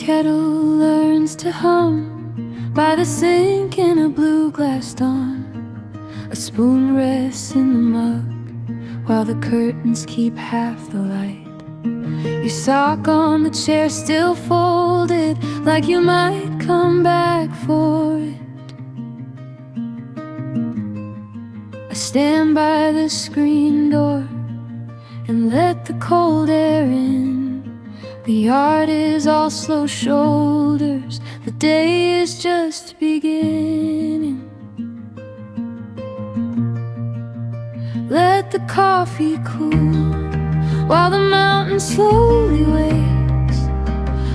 kettle learns to hum by the sink in a blue glass dawn. A spoon rests in the mug while the curtains keep half the light. Your sock on the chair still folded, like you might come back for it. I stand by the screen door and let the cold air in. The yard is all slow shoulders, the day is just beginning. Let the coffee cool while the mountain slowly wakes.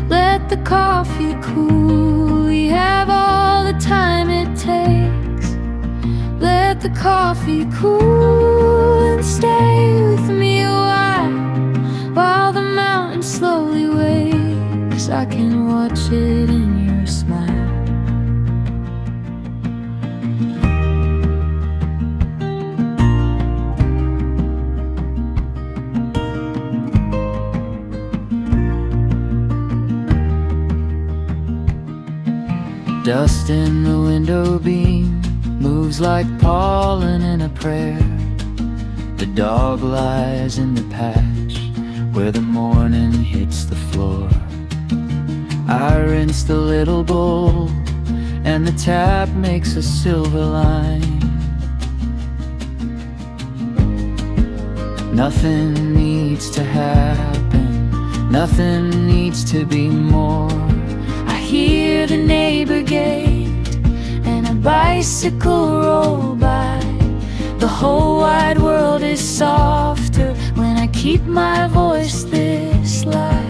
Let the coffee cool, we have all the time it takes. Let the coffee cool and stay with me a while the mountain slowly wakes. I can watch it in your smile. Dust in the window beam moves like pollen in a prayer. The dog lies in the patch where the morning hits the floor. I rinse the little bowl and the tap makes a silver line. Nothing needs to happen, nothing needs to be more. I hear the neighbor gate and a bicycle roll by. The whole wide world is softer when I keep my voice this light.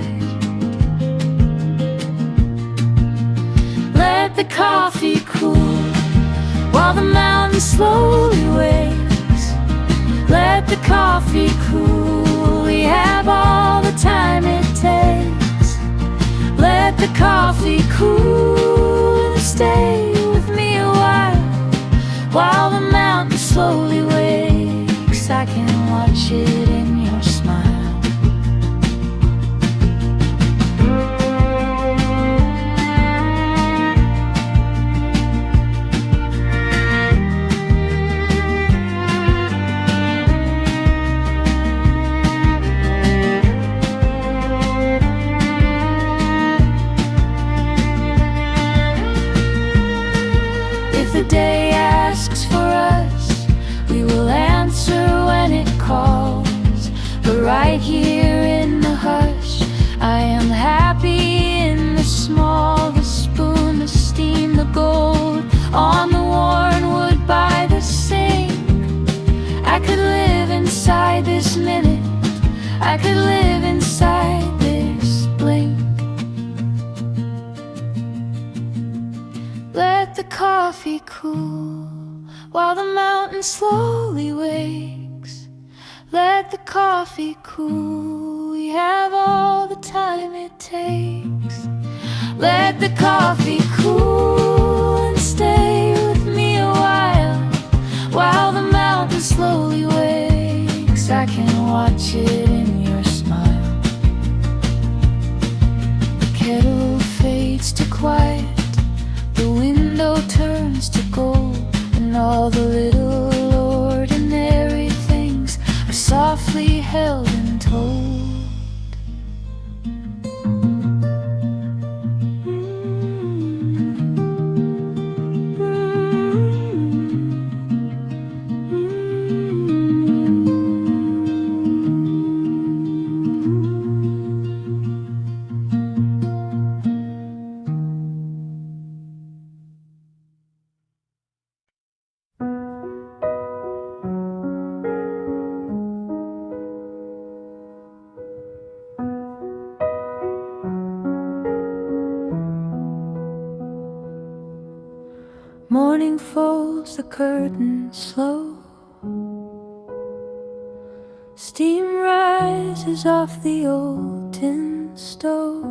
Let the coffee cool while the mountain slowly wakes. Let the coffee cool, we have all the time it takes. Let the coffee cool and stay with me a while the mountain slowly wakes. I can watch it in your smile. If the day asks for us, we will answer when it calls. But right here in the hush, I am happy in the small. The spoon, the steam, the gold on the worn wood by the sink. I could live inside this minute, I could live inside this blink. Let the coffee cool while the mountain slowly wakes. Let the coffee cool, we have all the time it takes. Let the coffee cool and stay with me a while the mountain slowly wakes. I can watch it in your smile. The kettle fades to quiet, the window turns to gold, and all the little ordinary things are softly held and told. Morning folds the curtain slow. Steam rises off the old tin stove.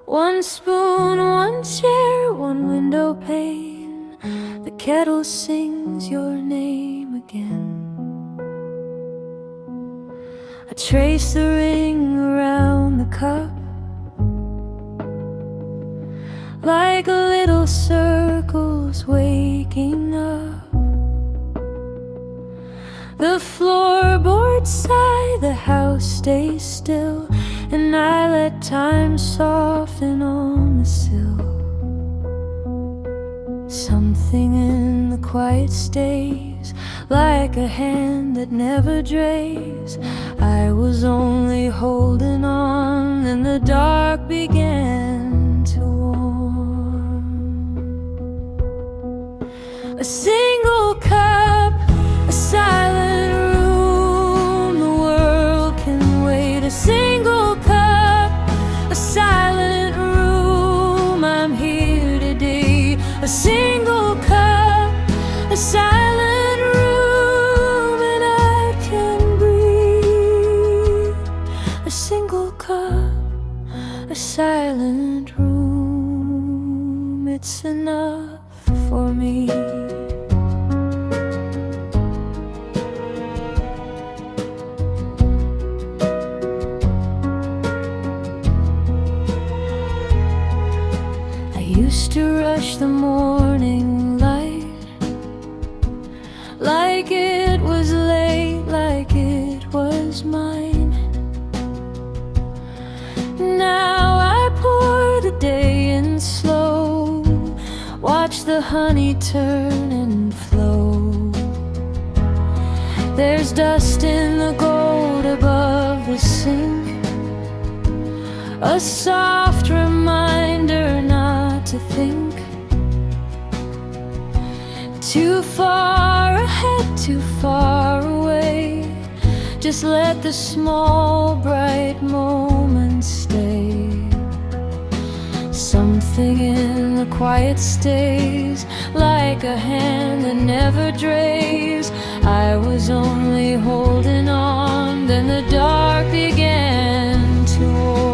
One spoon, one chair, one window pane. The kettle sings your name again. I trace the ring around the cup, like little circles waking up. The floorboards sigh, the house stays still, and I let time soften on the sill. Something in the quiet stays, like a hand that never drays. I was only holding on, then the dark began to warm. A single cup, a silent room, the world can wait. A single cup, a silent room, I'm here today. A single cup, a silent room, and I can breathe. A single cup, a silent room, it's enough for me. Used to rush the morning light, like it was late, like it was mine. Now I pour the day in slow, watch the honey turn and flow. There's dust in the gold above the sink, a soft reminder not to think too far ahead, too far away. Just let the small bright moments stay. Something in the quiet stays, like a hand that never drays. I was only holding on, then the dark began to warm.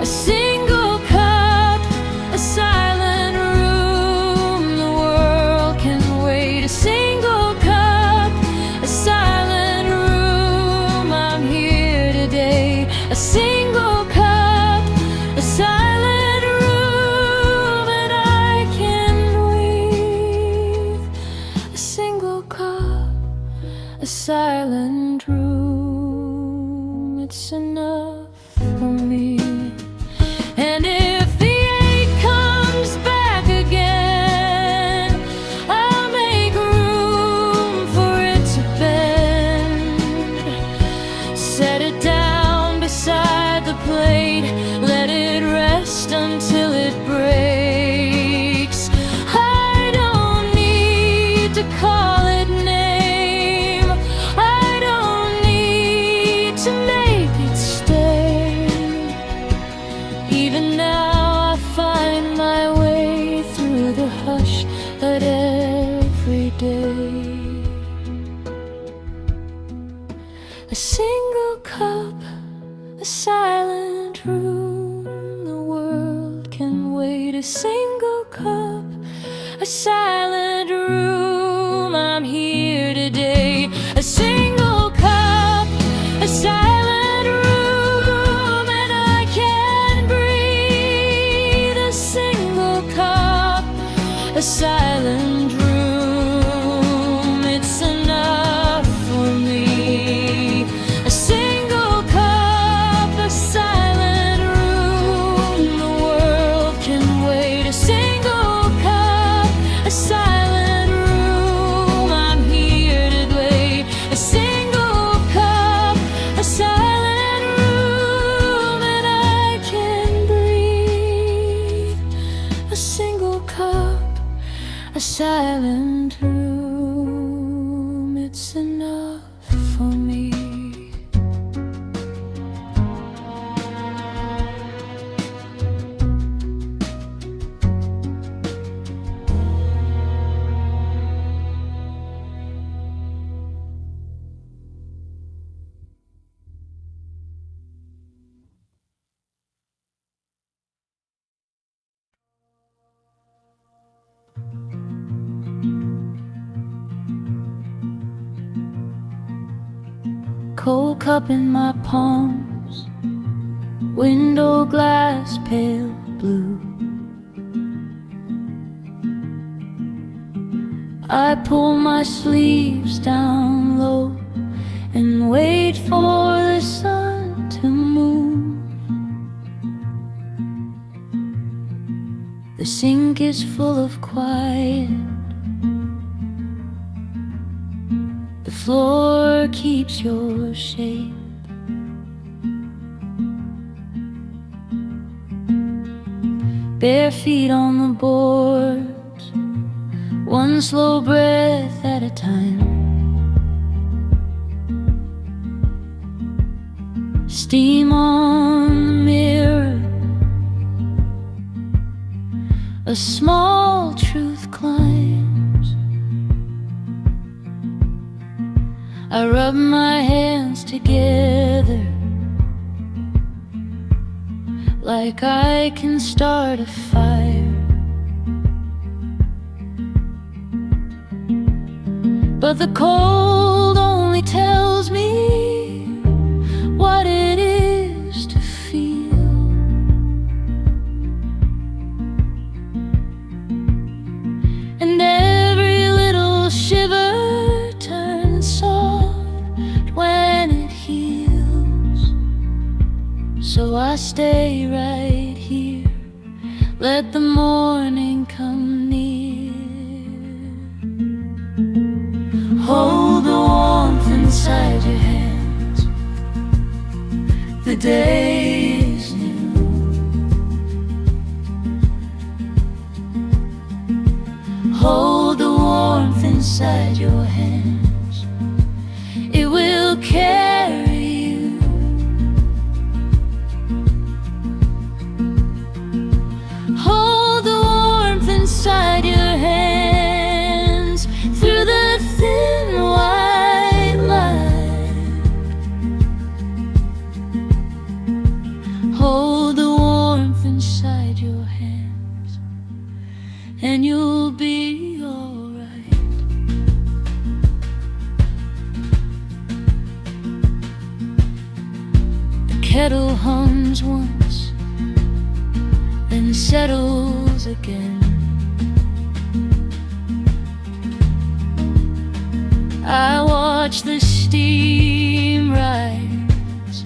A single cup, a silent room, the world can wait. A single cup, a silent room, I'm here today. A single cup, a silent room, and I can breathe. A single cup, a silent room, it's enough for me. And if the ache comes back again, I'll make room for it to bend. Set it down beside the plate, let it rest until it breaks. I don't need to call it name, I don't need to make it stay. Even now I find my way through the hush that every day. A single cup, a silent room, the world can wait. A single cup, a silent room, I'm here today. A single cup, a silent room, and I can breathe. A single cup, a silent room, it's enough for me. A single cup, a silent room, the world can wait. A single cup, a silent room, I'm here today. A single cup, a silent room, and I can breathe. A single cup, a silent room, it's enough for me. Cold cup in my palms, window glass pale blue. I pull my sleeves down low and wait for the sun to move. The sink is full of quiet. The floor keeps your shape. Bare feet on the boards, one slow breath at a time. Steam on the mirror, a small truth climbs. I rub my hands together like I can start a fire. But the cold only tells me what it is to feel. And every little shiver turns soft when it heals. So I stay right here, let the morning come near. Hold the warmth inside your hands. The day is new. Hold the warmth inside your hands. It will carry you. Hold the warmth inside your hands through the thin white light. Hold the warmth inside your hands, and you'll be alright. The kettle hums once, then settles again. I watch the steam rise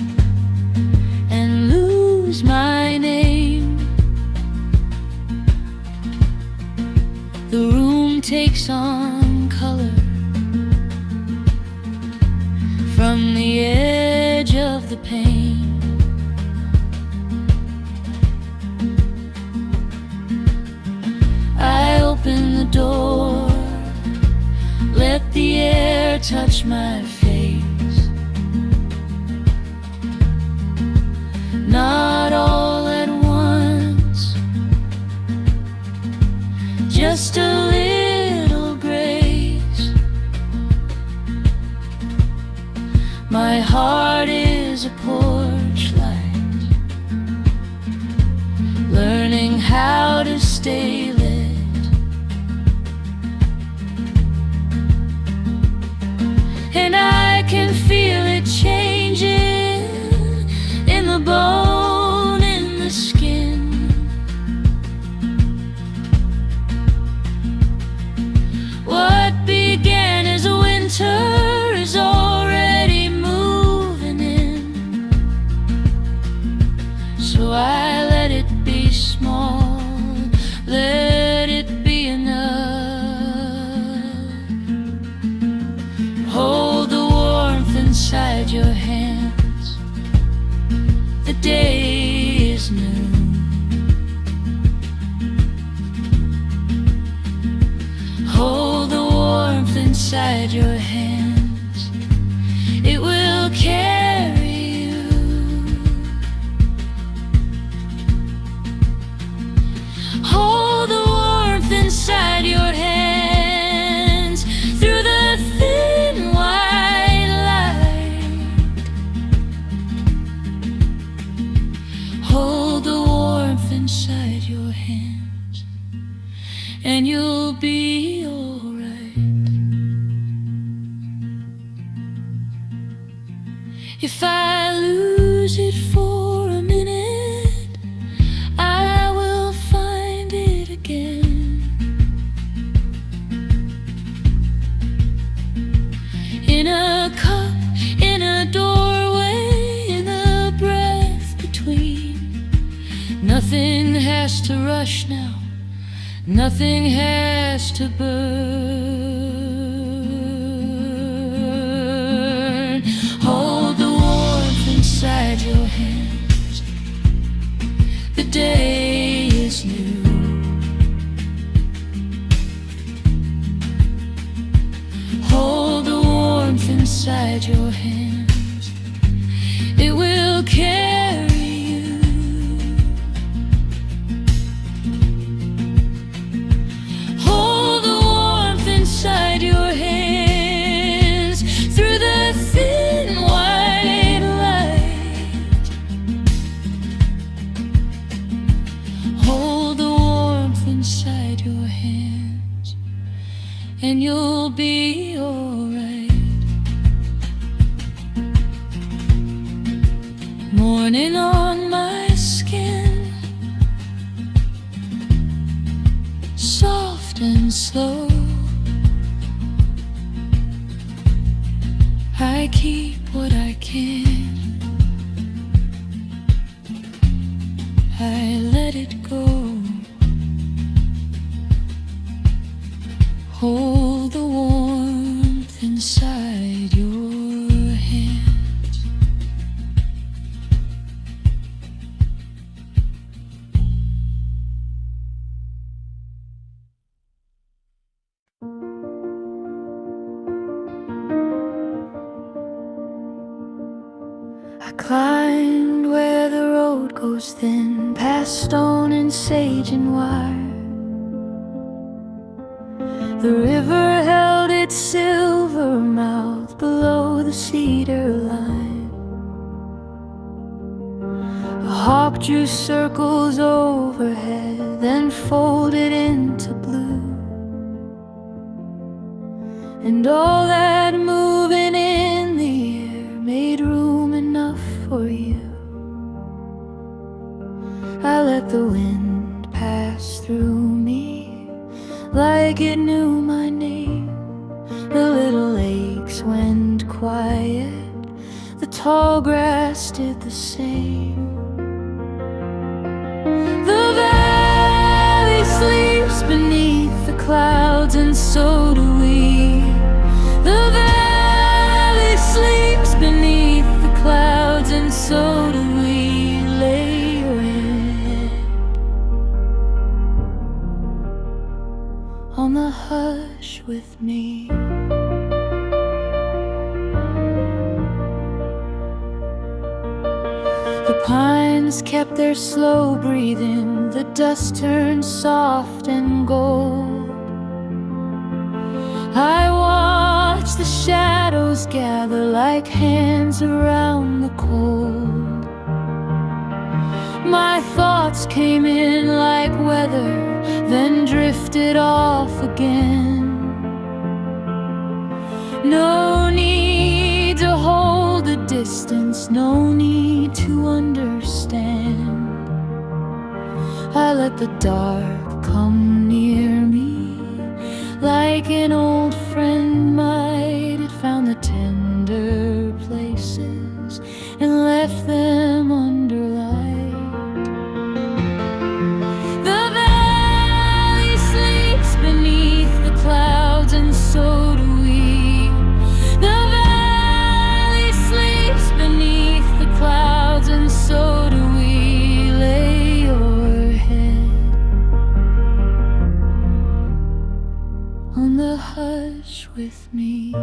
and lose my name. The room takes on color from the edge of the pane. I open the door, let the air touch my face. Not all at once, just a little grace. My heart is a porch light, learning how to stay lit. And I can feel it changing in the bone, in the skin. What began as a winter is already moving in. So I let it be small, let it be enough. Hold the warmth inside your hands. The day is new. Hold the warmth inside your hands. It will carry you. Hold the warmth inside your hands through the thin white light. Hold the warmth inside your hands, and you'll be alright. If I lose it for a minute, Nothing has to rush now, nothing has to burn. Hold the warmth inside your hands. The day is new. Hold the warmth inside your hands. It will carry you. Hold the warmth inside your hands through the thin white light. Hold the warmth inside your hands, and you'll be alright. Morning on my skin, soft and slow. I keep what I can, I let it go. Hold the warmth inside your hands. I climbed where the road goes thin, past stone and sage and wire. The river held its silver mouth below the cedar line. A hawk drew circles overhead, then folded into blue. And all that moving in the air made room enough for you. I let the wind pass through me like it knew my name. The little lakes went quiet, the tall grass did the same. The valley sleeps beneath the clouds, and so do we. The valley sleeps beneath the clouds, and so do we. Lay your head on the hush with me. The pines kept their slow breathing, the dust turned soft and gold. I watched the shadows gather like hands around the cold. My thoughts came in like weather, then drifted off again. No need to hold a distance, no need to understand. I let the dark come near me like an old friend might. It found the tender places and left them under light. The valley sleeps beneath the clouds, and so do we. The valley sleeps beneath the clouds, and so do we. Lay your head on the hush with me.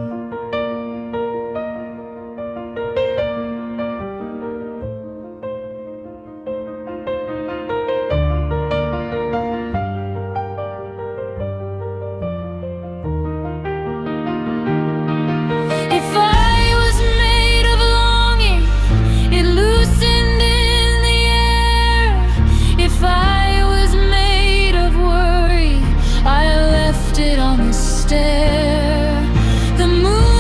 If I was made of longing, it loosened in the air. If I was made of worry, I left it on the stair. The moon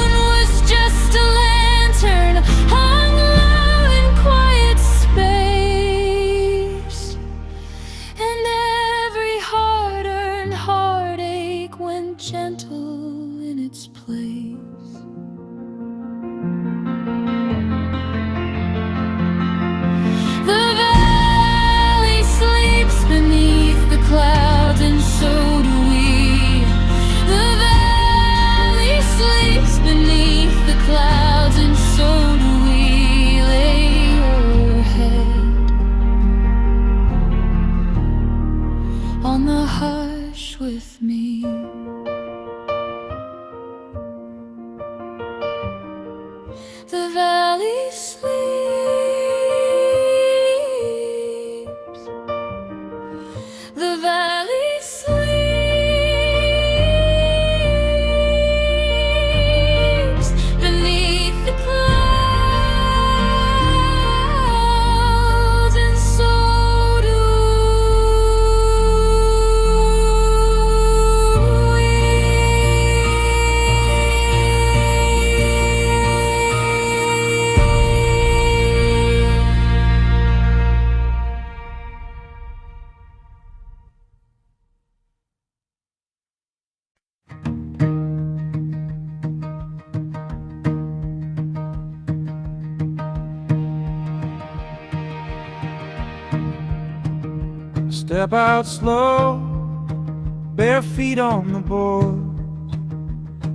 Step out slow, bare feet on the board.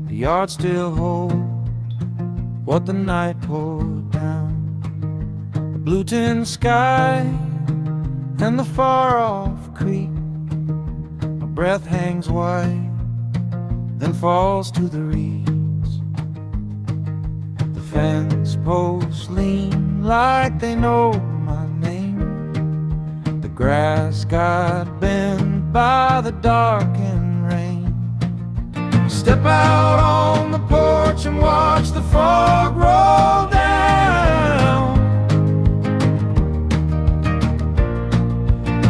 The yard still holds what the night poured down. The blue tin sky and the far-off creek. My breath hangs white, then falls to the reeds. The fence posts lean like they know my name. The grass got bent by the dark and rain. Step out on the porch and watch the fog roll down.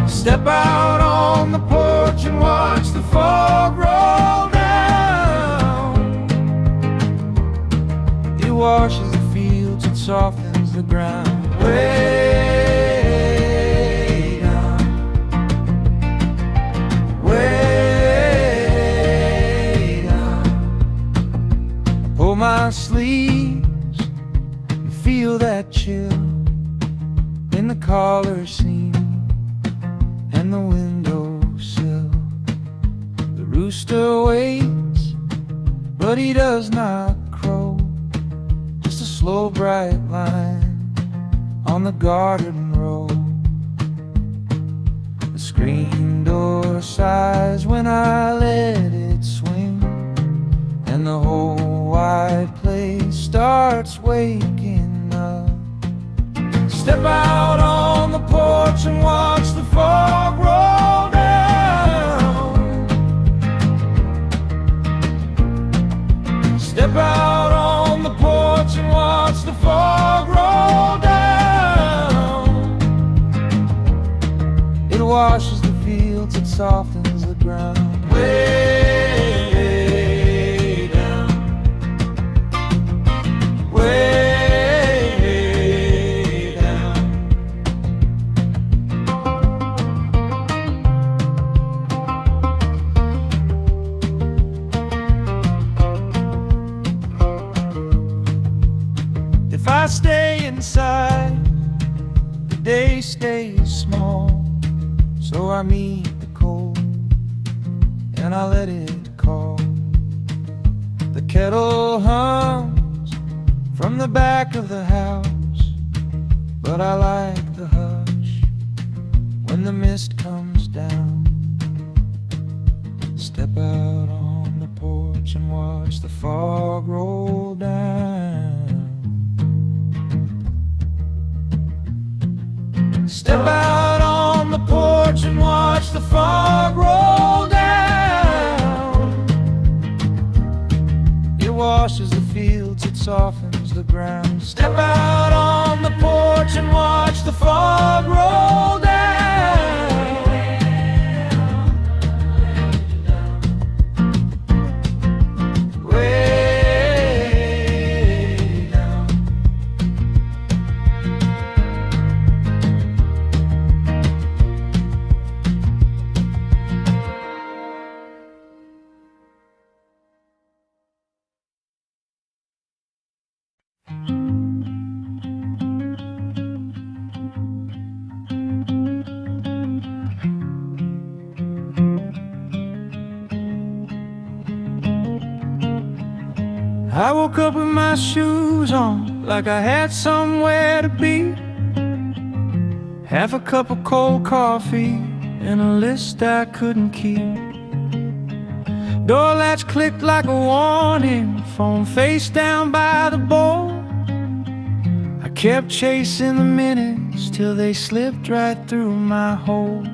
Step out on the porch and watch the fog roll down. It washes the fields, it softens the ground. Way down, way down. I pull my sleeves and feel that chill in the collar seam and the windowsill. The rooster waits, but he does not crow. Just a slow bright line on the garden road. The screen door sighs when I let it swing, and the whole wide place starts waking up. Step out on the porch and watch the fog roll down. Step out on the porch and watch the fog roll down. It washes the fields, it softens the ground. Way down, way down. If I stay inside, the day stays small. So I meet the cold and I let it call. The kettle hums from the back of the house, but I like the hush when the mist comes down. Step out on the porch and watch the fog roll down. Step out on the porch and watch the fog roll down. It washes the fields, it softens the ground. Step out on the porch and watch the fog roll down. Way down. I woke up with my shoes on, like I had somewhere to be. Half a cup of cold coffee and a list I couldn't keep. Door latch clicked like a warning, phone face down by the bowl. I kept chasing the minutes till they slipped right through my hole.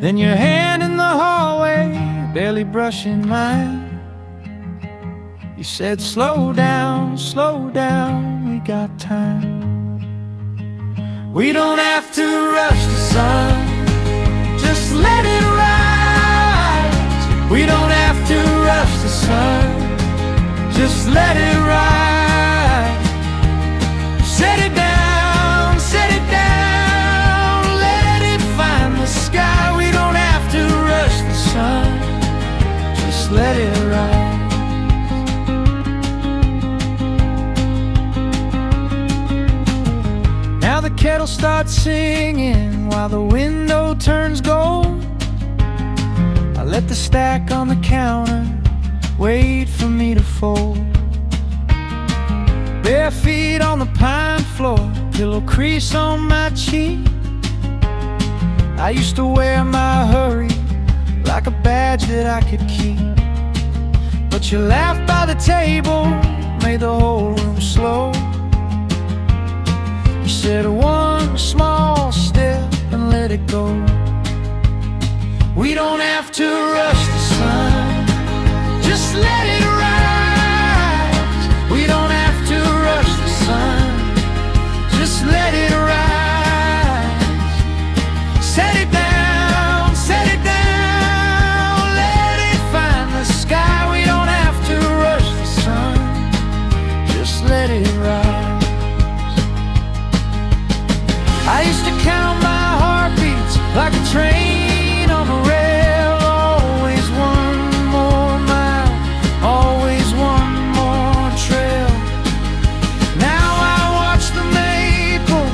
Then your hand in the hallway, barely brushing mine. You said, slow down, we got time. We don't have to rush the sun, just let it rise. We don't have to rush the sun, just let it rise. Set it down, let it find the sky. We don't have to rush the sun, just let it rise. Now the kettle starts singing while the window turns gold. Let the stack on the counter wait for me to fold. Bare feet on the pine floor, pillow crease on my cheek. I used to wear my hurry like a badge that I could keep. But you laughed by the table, made the whole room slow. You said one small step and let it go. We don't have to rush the sun, just let it rise. We don't have to rush the sun, just let it rise. Set it down, let it find the sky. We don't have to rush the sun, just let it rise. I used to count my heartbeats like a train on the rail. Always one more mile, always one more trail. Now I watch the maple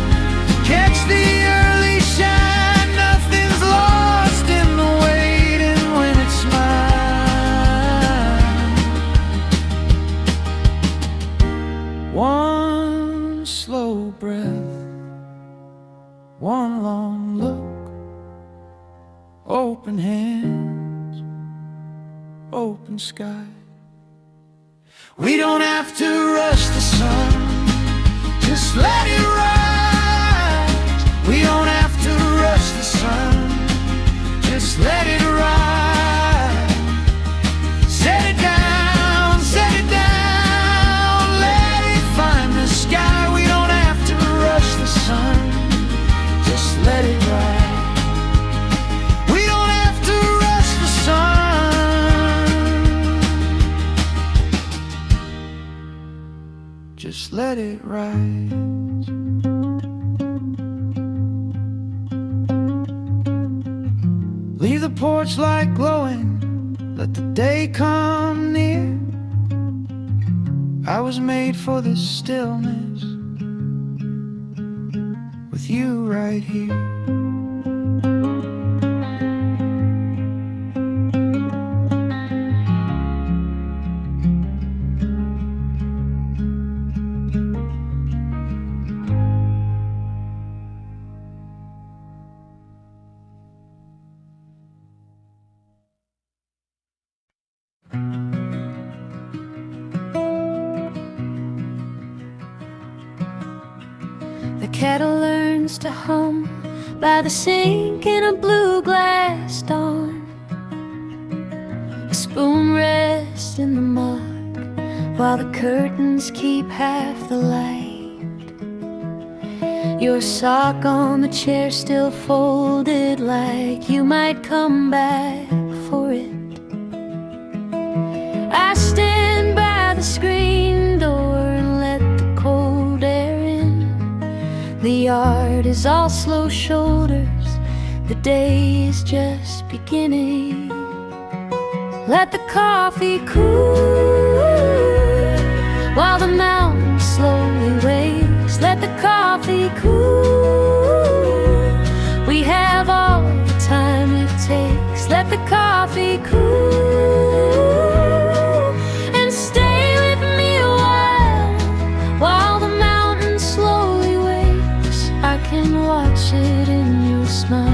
catch the early shine. Nothing's lost in the waiting when it's mine. One slow breath, one long look, open hands, open sky. We don't have to rush the sun, just let it rise. We don't have to rush the sun, just let it rise. Set it down, let it find the sky. We don't have to rush the sun, just let it rise. We don't have to rush the sun, just let it rise. Leave the porch light glowing, let the day come near. I was made for this stillness, with you right here. The kettle learns to hum by the sink in a blue glass dawn. A spoon rests in the mug while the curtains keep half the light. Your sock on the chair still folded like you might come back for it. I stand by the screen door and let the cold air in. The yard is all slow shoulders, the day is just beginning. Let the coffee cool while the mountain slowly wakes. Let the coffee cool, we have all the time it takes. Let the coffee cool and stay with me a while the mountain slowly wakes. I can watch it in your smile.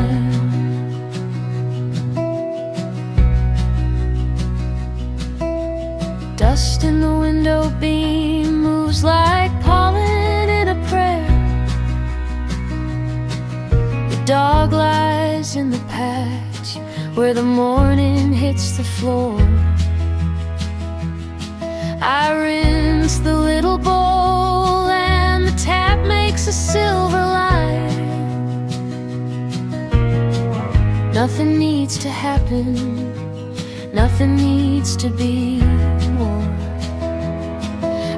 Dust in the window beam moves like pollen in a prayer. The dog lies in the patch where the morning hits the floor. I rinse the little bowl and the tap makes a silver line. Nothing needs to happen, nothing needs to be more.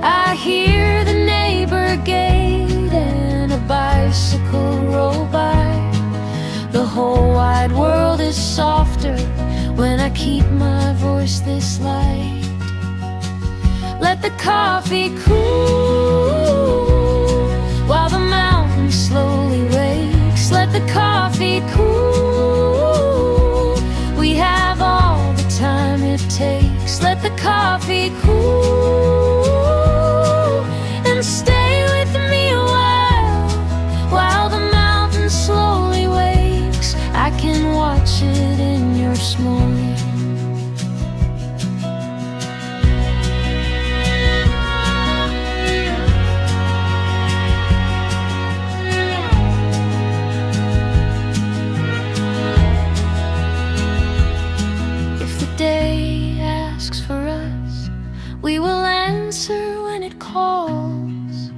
I hear the neighbor gate and a bicycle roll by. The whole wide world is softer when I keep my voice this light. Let the coffee cool while the mountain slowly wakes. Let the coffee cool, we have all can watch it in your smoke. If the day asks for us, we will answer when it calls.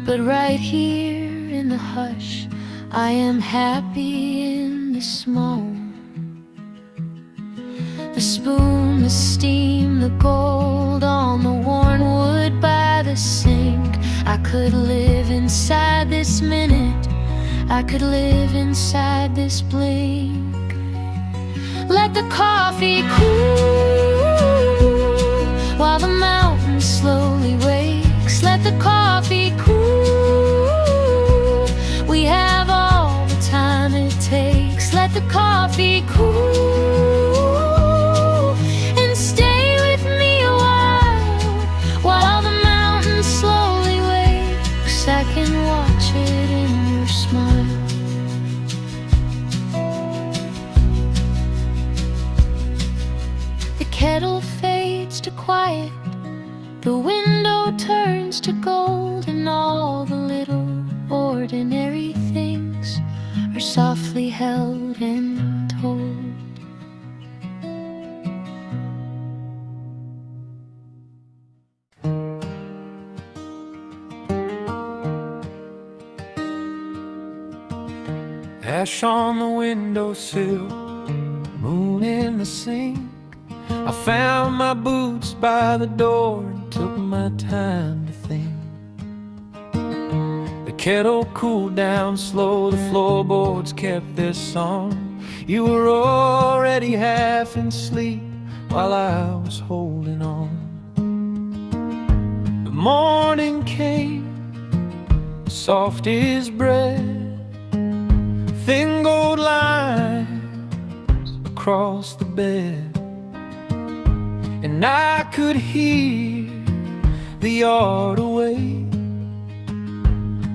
But right here in the hush, I am happy in the small. The spoon, the steam, the gold on the worn wood by the sink. I could live inside this minute, I could live inside this blink. Let the coffee cool while the mountain slowly wakes. Let the coffee cool, we have all the time it takes. Let the coffee cool and stay with me a while the mountain slowly wakes. I can watch it in your smile. The kettle fades to quiet, the window turns to gold, and all the little ordinary things are softly held and told. Ash on the windowsill, moon in the sink. I found my boots by the door and took my time to think. The kettle cooled down slow, the floorboards kept their song. You were already half in sleep while I was holding on. The morning came, soft as bread, thin gold lines across the bed. And I could hear the yard away,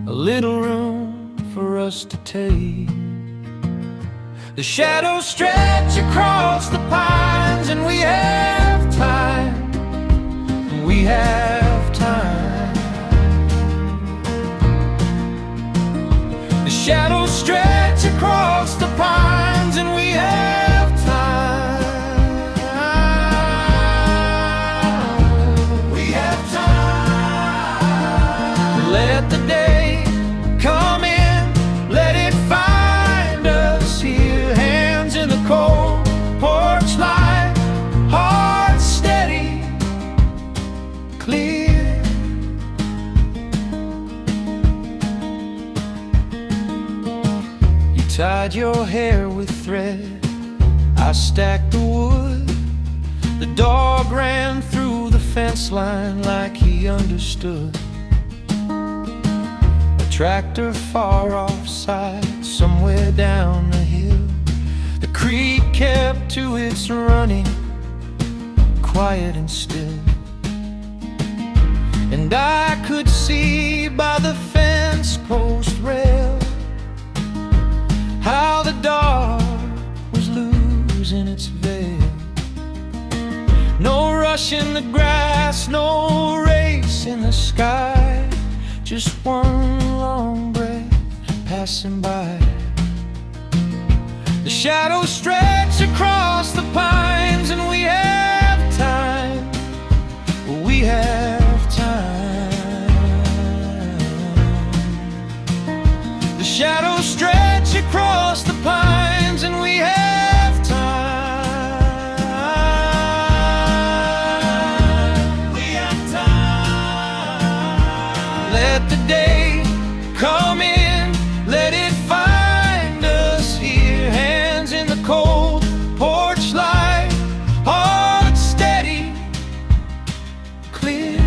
a little room for us to take. The shadows stretch across the pines, and we have time, we have time. The shadows stretch across the pines, and we have time. We have time. Let the day come in, let it find us here, hands in the cold porch light, hearts steady, clear. You tied your hair with thread, I stacked the wood. The dog ran through the fence line like he understood. A tractor far offside, somewhere down the hill. The creek kept to its running, quiet and still. And I could see by the fence post rail how the dark was losing its veil. No rush in the grass, no race in the sky, just one long breath passing by. The shadows stretch across the pines, and we have time, we have time. The shadows stretch across the pines, and we have time. We have time. Let the day come in, let it find us here, hands in the cold porch light, hearts steady, clear.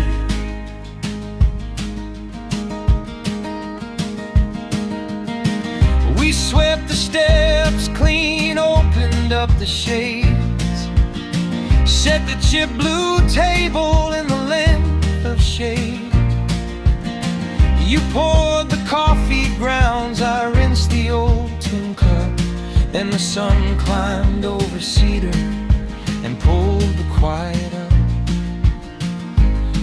We swept the steps clean, opened up the shades, set the chip blue table in the length of shade. You poured the coffee grounds, I rinsed the old tin cup. Then the sun climbed over cedar and pulled the quiet up.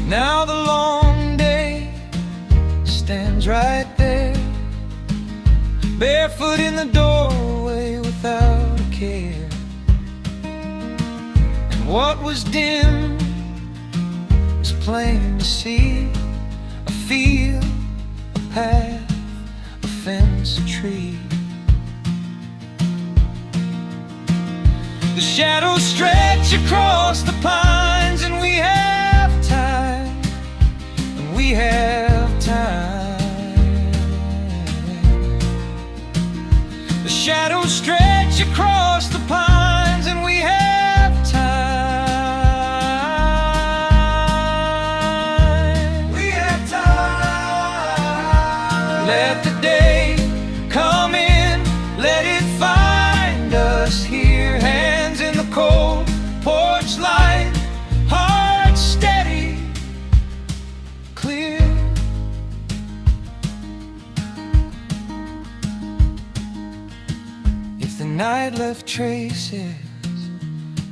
Now the long day stands right there, barefoot in the doorway without a care. And what was dim is plain to see: a field, a path, a fence, a tree. The shadows stretch across the pines, and we have time, and we have time. The shadows stretch across the pines, and we have time. We have time. Let the day come in, let it find us here. Hands in the cold porch light, heart steady, clear. If the night left traces,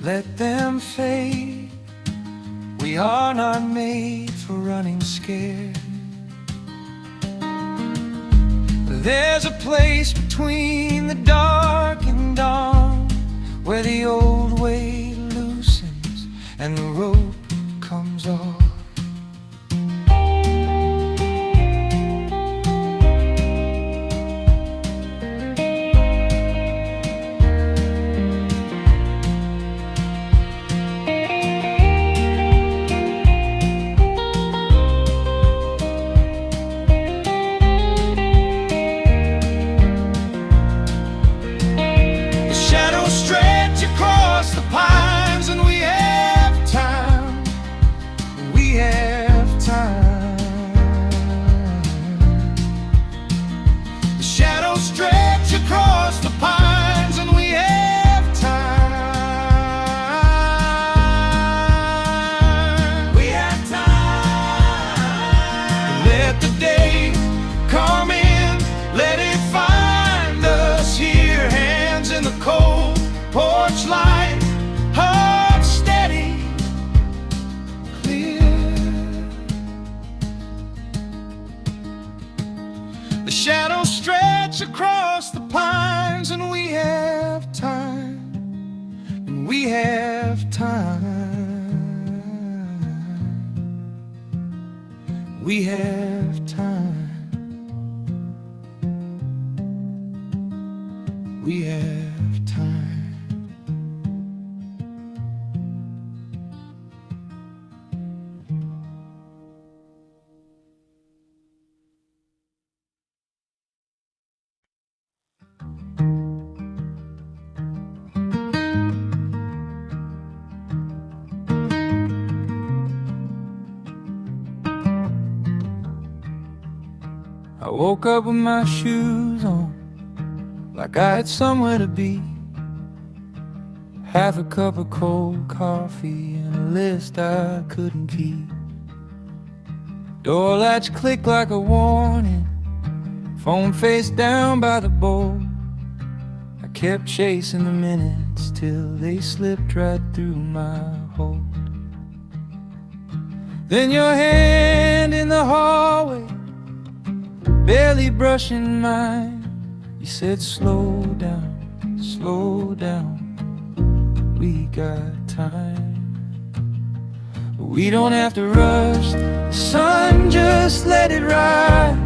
let them fade. We are not made for running scared. There's a place between the dark and dawn, where the old weight loosens and the rope comes off. Porch light, heart steady, clear. The shadows stretch across the pines, and we have time, and we have time. We have time. We have time. I woke up with my shoes on, like I had somewhere to be. Half a cup of cold coffee and a list I couldn't keep. Door latch clicked like a warning, phone face down by the bowl. I kept chasing the minutes till they slipped right through my hold. Then your hand in the hallway, barely brushing mine. You said slow down, we got time. We don't have to rush the sun, just let it rise.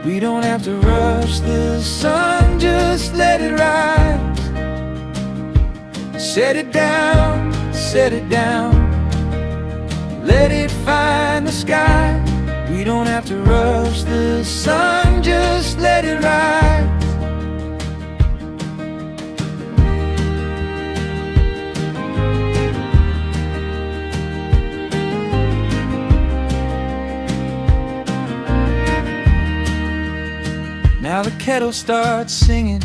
We don't have to rush the sun, just let it rise. Set it down, let it find the sky. We don't have to rush the sun, just let it rise. Now the kettle starts singing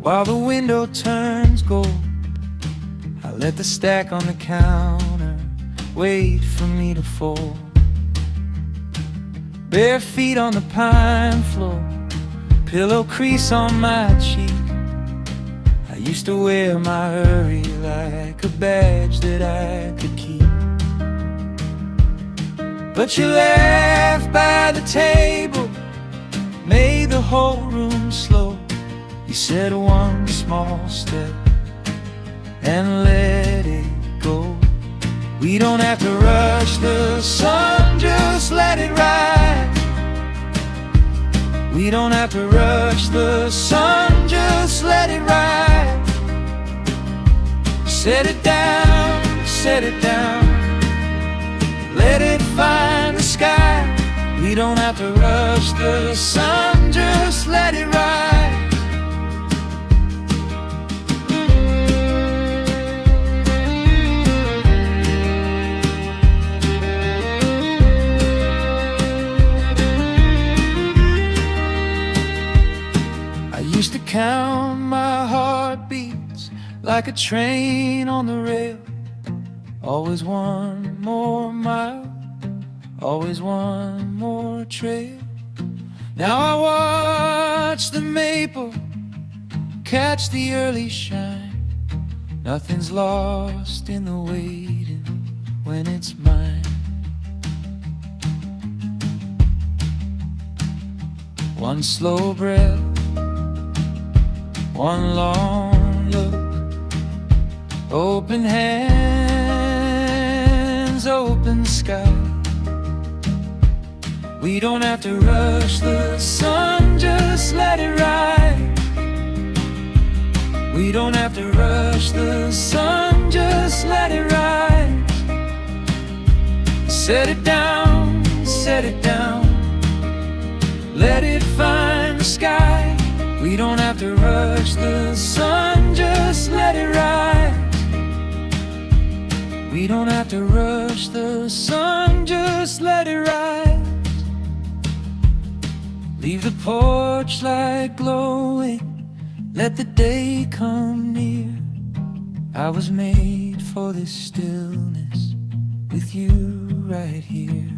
while the window turns gold. I let the stack on the counter wait for me to fold. Bare feet on the pine floor, pillow crease on my cheek. I used to wear my hurry like a badge that I could keep. But you laughed by the table, made the whole room slow. You said one small step and let it go. We don't have to rush the sun, just let it ride. We don't have to rush the sun, just let it ride. Set it down, set it down, let it find the sky. We don't have to rush the sun, just let it ride. I used to count my heartbeats like a train on the rail. Always one more mile, always one more trail. Now I watch the maple catch the early shine. Nothing's lost in the waiting when it's mine. One slow breath, one long look, open hands, open sky. We don't have to rush the sun, just let it ride. We don't have to rush the sun, just let it ride. Set it down, set it down, let it find the sky. We don't have to rush the sun, just let it ride. We don't have to rush the sun, just let it rise. Leave the porch light glowing, let the day come near. I was made for this stillness with you right here.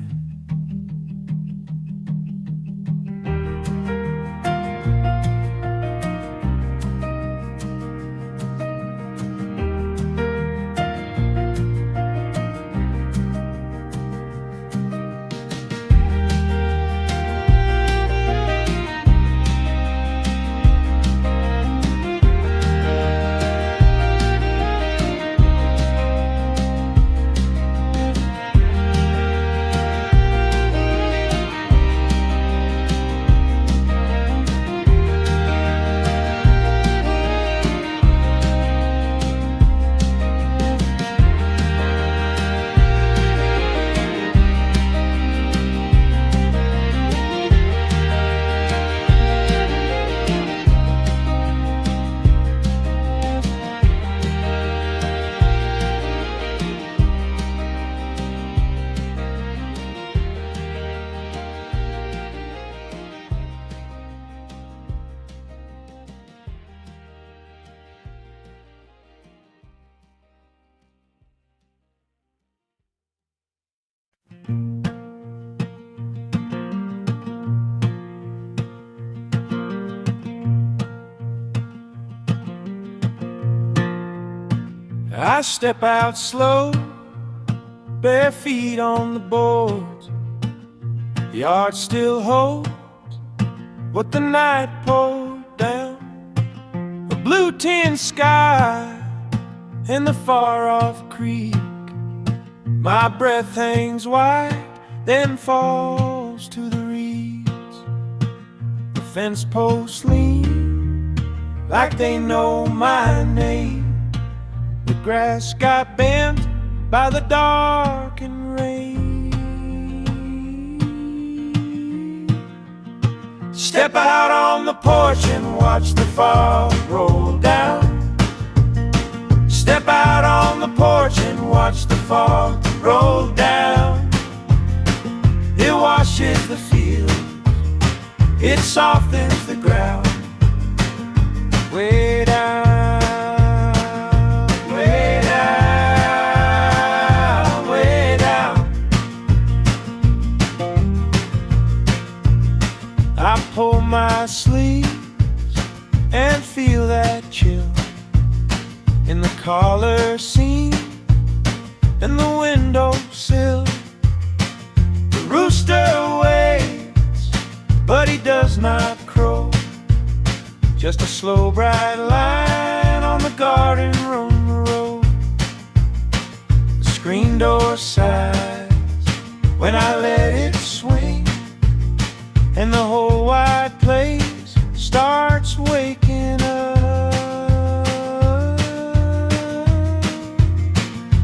I step out slow, bare feet on the boards. The art still holds what the night poured down. A blue tin sky and the far-off creek. My breath hangs wide, then falls to the reeds. The fence posts lean like they know my name. The grass got bent by the dark and rain. Step out on the porch and watch the fog roll down. Step out on the porch and watch the fog roll down. It washes the field, it softens the ground. Way down, way down, way down. I pull my sleeve collar scene in the windowsill. The rooster waits, but he does not crow. Just a slow bright line on the garden room road. The screen door sighs when I let it swing, and the whole wide place starts waking up.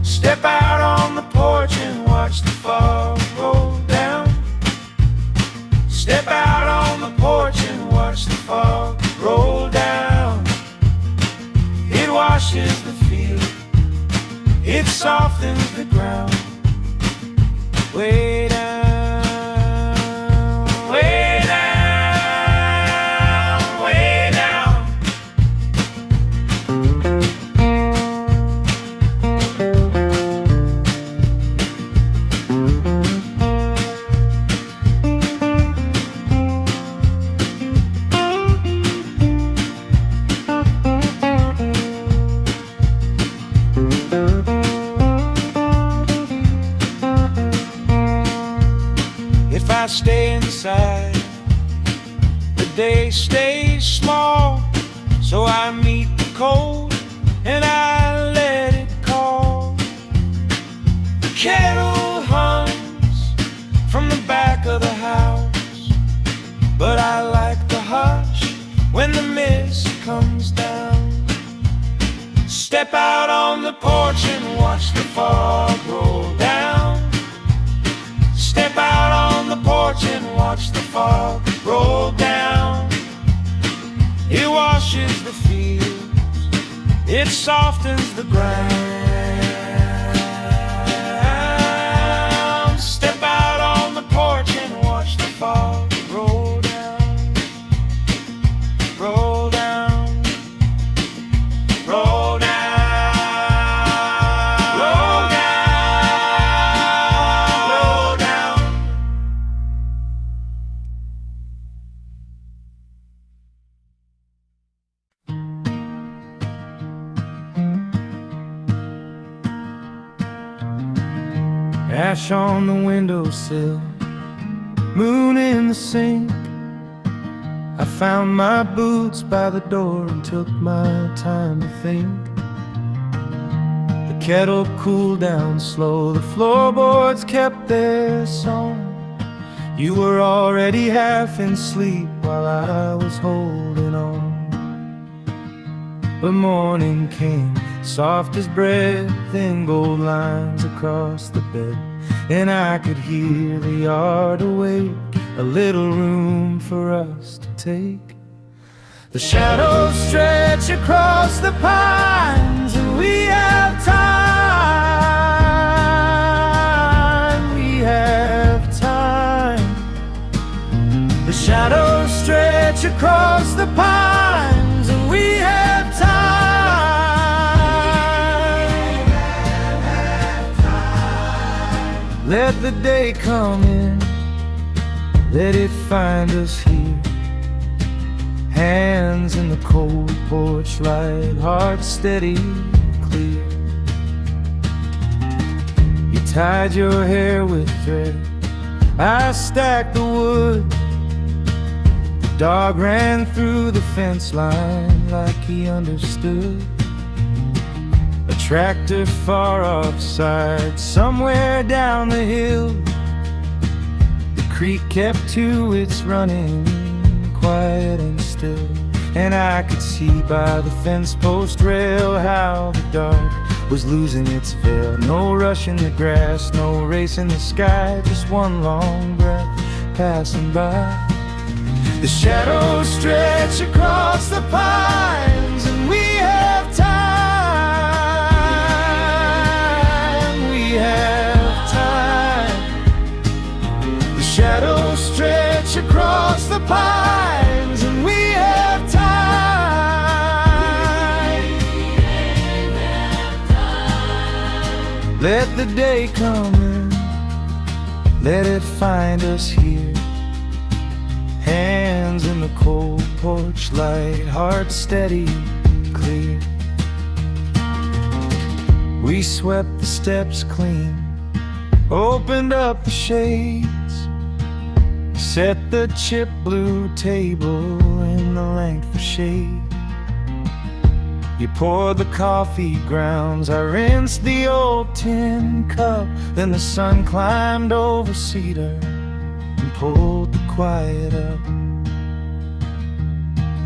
Step out on the porch and watch the fog roll down. Step out on the porch and watch the fog roll down. It washes the field, it softens the ground. Way down, way down, way down. If I stay inside, the day stays small. So I meet the cold and I let it call. The kettle hums from the back of the house, but I like the hush when the mist comes down. Step out on the porch and watch the fog roll down. Step out on the porch and watch the fog roll down. It washes the fields, it softens the ground. Step out on the porch and watch the fog roll down. Roll down, roll down. Ash on the windowsill, moon in the sink. I found my boots by the door and took my time to think. The kettle cooled down slow, the floorboards kept their song. You were already half in sleep while I was holding on. But morning came, soft as bread, thin gold lines across the bed, and I could hear the yard awake, a little room for us to take. The shadows stretch across the pines, and we have time, we have time. The shadows stretch across the pines, and we have time. Let the day come in, let it find us here. Hands in the cold porch light, heart steady, clear. You tied your hair with thread, I stacked the wood. The dog ran through the fence line like he understood. A tractor far offside, somewhere down the hill. The creek kept to its running, quiet and still. And I could see by the fence post rail how the dark was losing its veil. No rush in the grass, no race in the sky, just one long breath passing by. The shadows stretch across the pines, and we have time, we have time. The shadows stretch across the pines, and we have time. Let the day come in, let it find us here. Hands in the cold porch light, heart steady, clear. We swept the steps clean, opened up the shades, set the chip blue table in the length of shade. You poured the coffee grounds, I rinsed the old tin cup. Then the sun climbed over cedar and pulled the quiet up.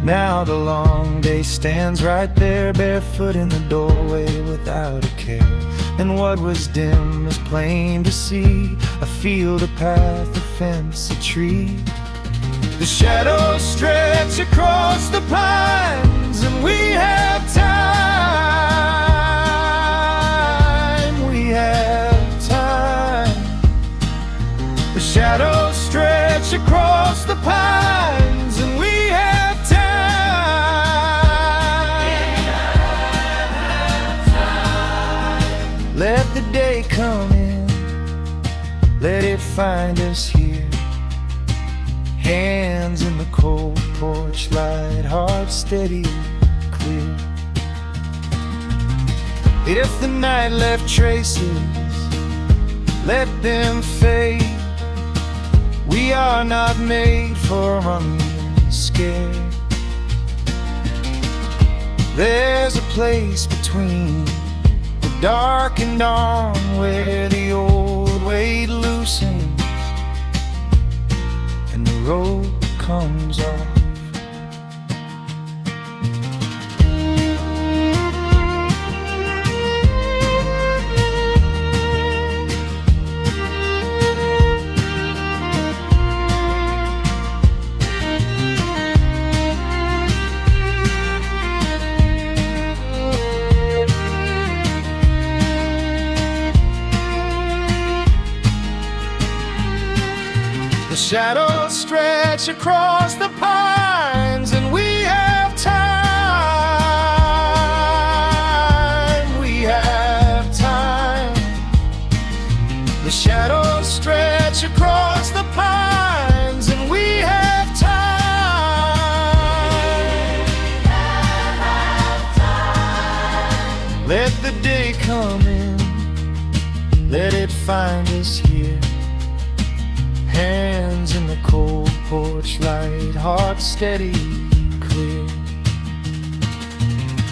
Now the long day stands right there, barefoot in the doorway without a care. And what was dim is plain to see, a field, a path, a fence, a tree. The shadows stretch across the pines, and we have time, we have time. The shadows stretch across the pines, and we have time. Let the day come in, let it find us here. Hands in the cold porch light, heart steady, clear. If the night left traces, let them fade. We are not made for running scared. There's a place between the dark and dawn where the old weight loosens and the road comes off. Shadows stretch across the pines, and we have time, we have time. The shadows stretch across the pines, and we have time, Let the day come in, let it find us here. Hands in the cold porch light, heart steady, clear.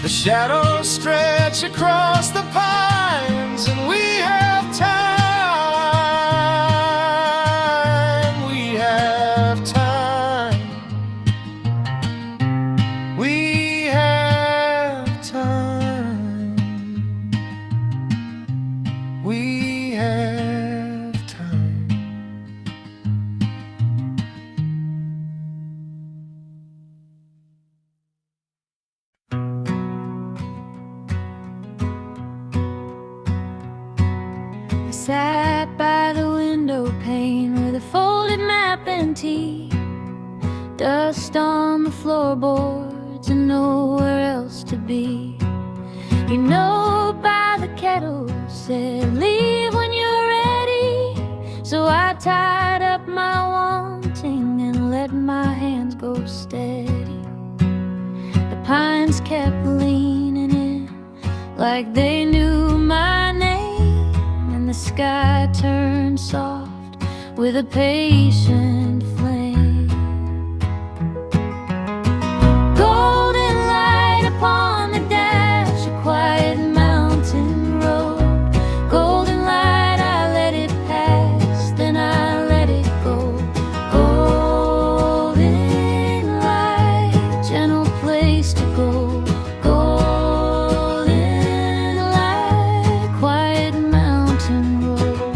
The shadows stretch across the pines, and we have time, we have time. We have time, we have time. I sat by the window pane with a folded map and tea, dust on the floorboards and nowhere else to be. You know, by the kettle said, leave when you're ready. So I tied up my wanting and let my hands go steady. The pines kept leaning in like they knew my name, and the sky turned soft with a patient flame. Golden light upon the dash, a quiet mountain road. Golden light, I let it pass, then I let it go. Golden light, gentle place to go. Golden light, quiet mountain road.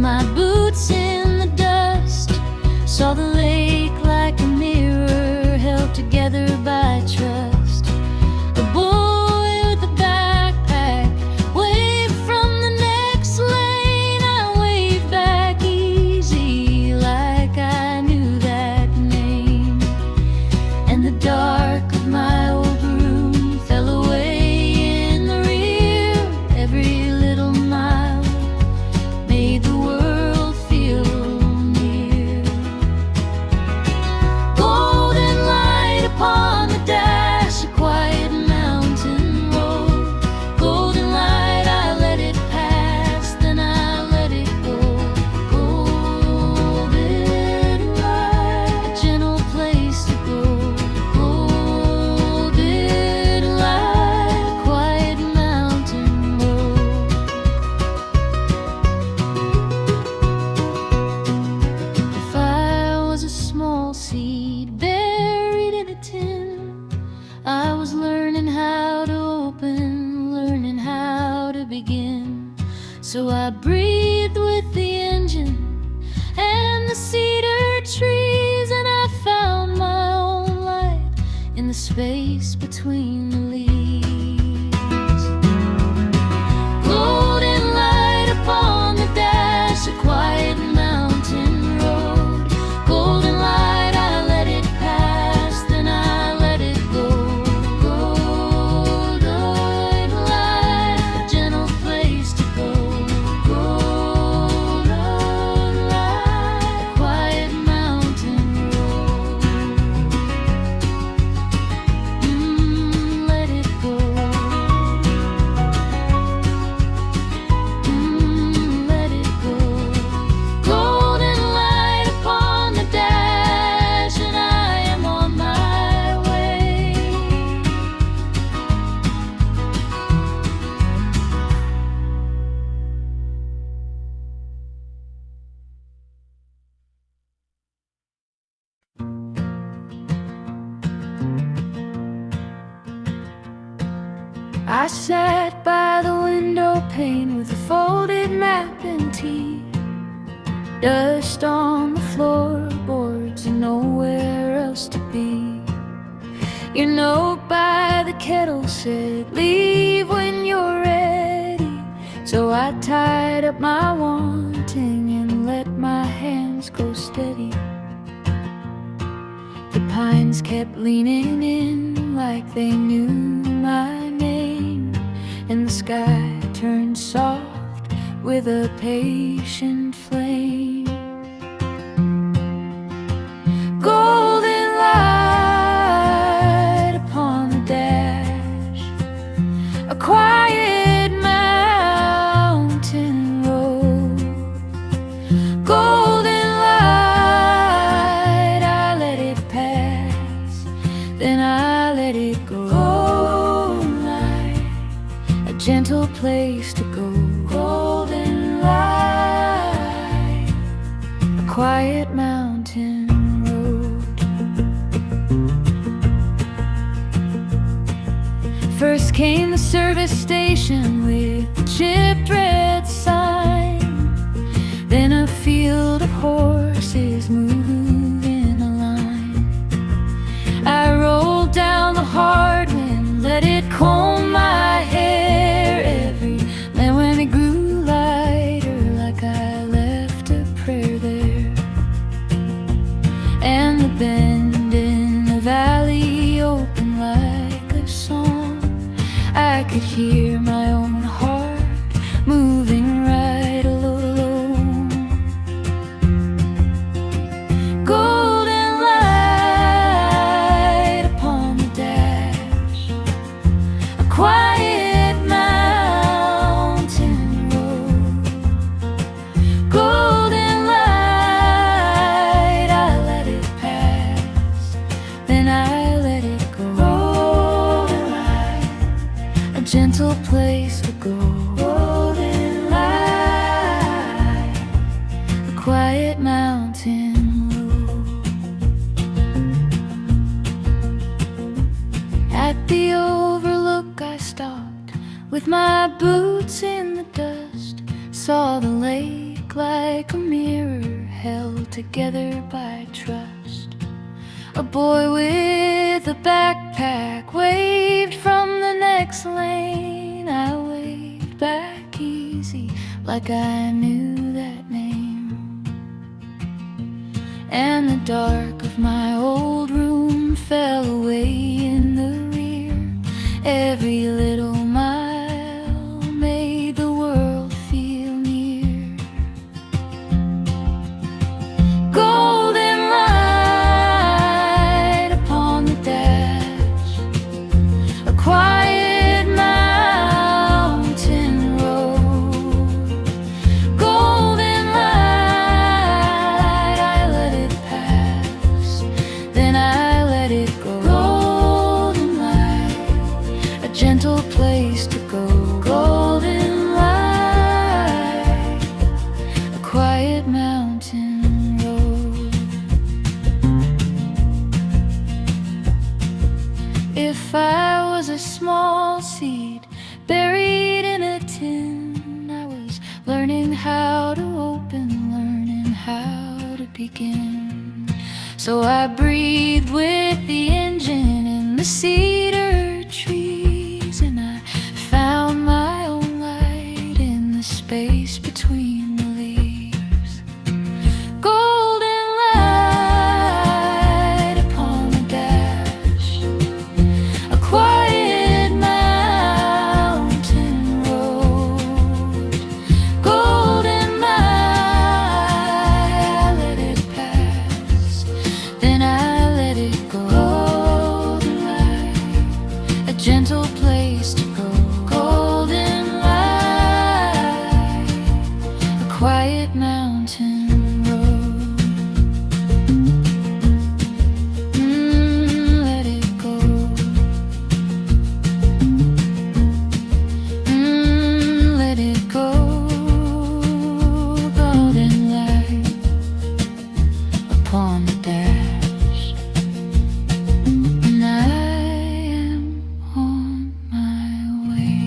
my boots in the dust. Saw the lake like a mirror held together by trust. A boy with a backpack waved from the next lane. I waved back easy like I knew that name. And the dark of my old room fell away in the rear. Every little mile made the world feel near. Golden light upon the dash, a quiet mountain road. Golden light, I let it pass, then I let it go. Golden light, a gentle place to go. Golden light, a quiet mountain road. If I was a small seed buried in a tin, I was learning how to open, learning how to begin. So I breathed with the engine and the cedar trees, and I found my own light in the space between the leaves. Golden light upon the dash, a quiet mountain road. Golden light, I let it pass, then I let it go. Golden light, a gentle place to go. Golden light, a quiet mountain road. Let it go. Let it go. Golden light upon the dash, and I am on my way. I sat by the window pane with a folded map and tea. Dust on the floorboards and nowhere else to be. Your note by the kettle said, leave when you're ready. So I tied up my wanting and let my hands go steady. The pines kept leaning in like they knew my name, and the sky turned soft with a patient flame. Golden light upon the dash, a quiet mountain road. Golden light, I let it pass, then I let it go. Golden light, a gentle place to go. Golden light, a quiet mountain road. First came the service station with the chipped red sign, then a field of horses moving in a line. I rolled down the hard wind, let it comb my hair. Every then when it grew lighter, like I left a prayer there. And the bend in the valley opened like a song. I could hear my own heart moving right along. Golden light upon the dash, a quiet mountain road. Golden light, I let it pass, then I let it go. Golden light, a gentle place to go. Golden light, a quiet mountain road. At the overlook I stopped with my boots in the dust. Saw the lake look like a mirror held together by trust. A boy with a backpack waved from the next lane. I waved back easy, like I knew that name. And the dark of my old room fell away in the rear. Every little mile made the world feel near. Golden light upon the dash, a quiet mountain road. Golden light, I let it pass, then I let it go. Golden light, a gentle place to go. Golden light, a quiet mountain road. If I was a small seed buried in a tin, I was learning how to open, learning how to begin. So I breathed with the engine in the cedar trees, and I found my own light in the space between the leaves. Golden light upon the dash, a quiet mountain road. Golden light, I let it pass, then I let it go. Golden light, a gentle place to go. Golden light, a quiet mountain road. Let it go. Let it go. Golden light upon the dash, and I am on my way.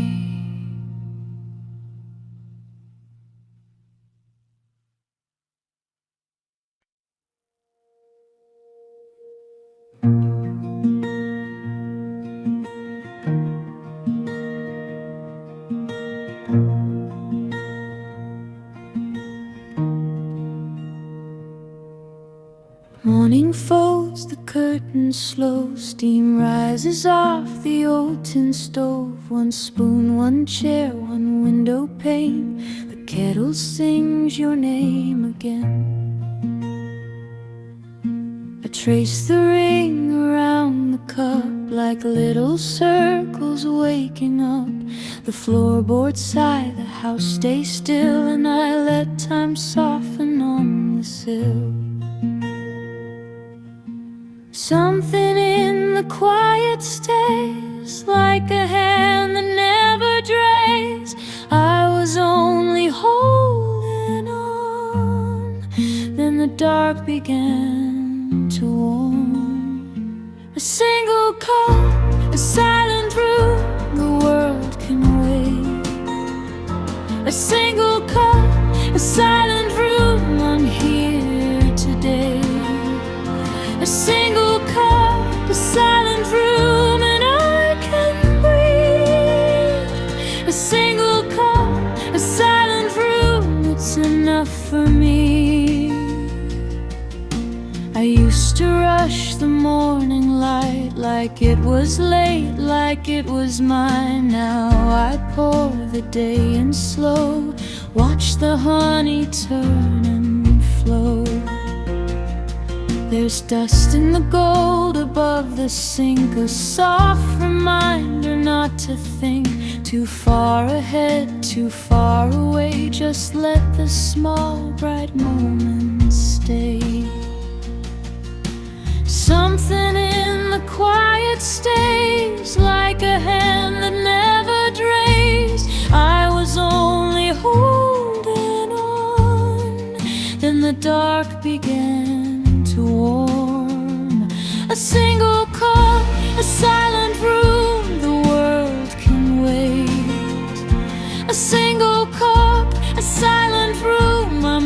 Morning folds the curtains slow, steam rises off the old tin stove. One spoon, one chair, one window pane, the kettle sings your name again. I trace the ring around the cup like little circles waking up. The floorboards sigh, the house stays still, and I let time soften on the sill. Something in the quiet stays, like a hand that never drays. I was only holding on, then the dark began to warm. A single cup, a silent room, the world can wait. A single cup, a silent room, I'm here today. A single cup, a silent room, and I can breathe. A single cup, a silent room, it's enough for me. I used to rush the morning light like it was late, like it was mine. Now I pour the day in slow, watch the honey turn and flow. There's dust in the gold above the sink, a soft reminder not to think too far ahead, too far away. Just let the small bright moments stay. Something in the quiet stays, like a hand that never drays. I was only holding on, then the dark began to warm. A single cup, a silent room, the world can wait. A single cup, a silent room, I'm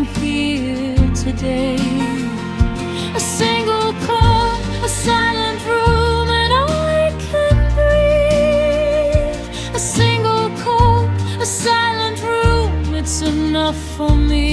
enough for me.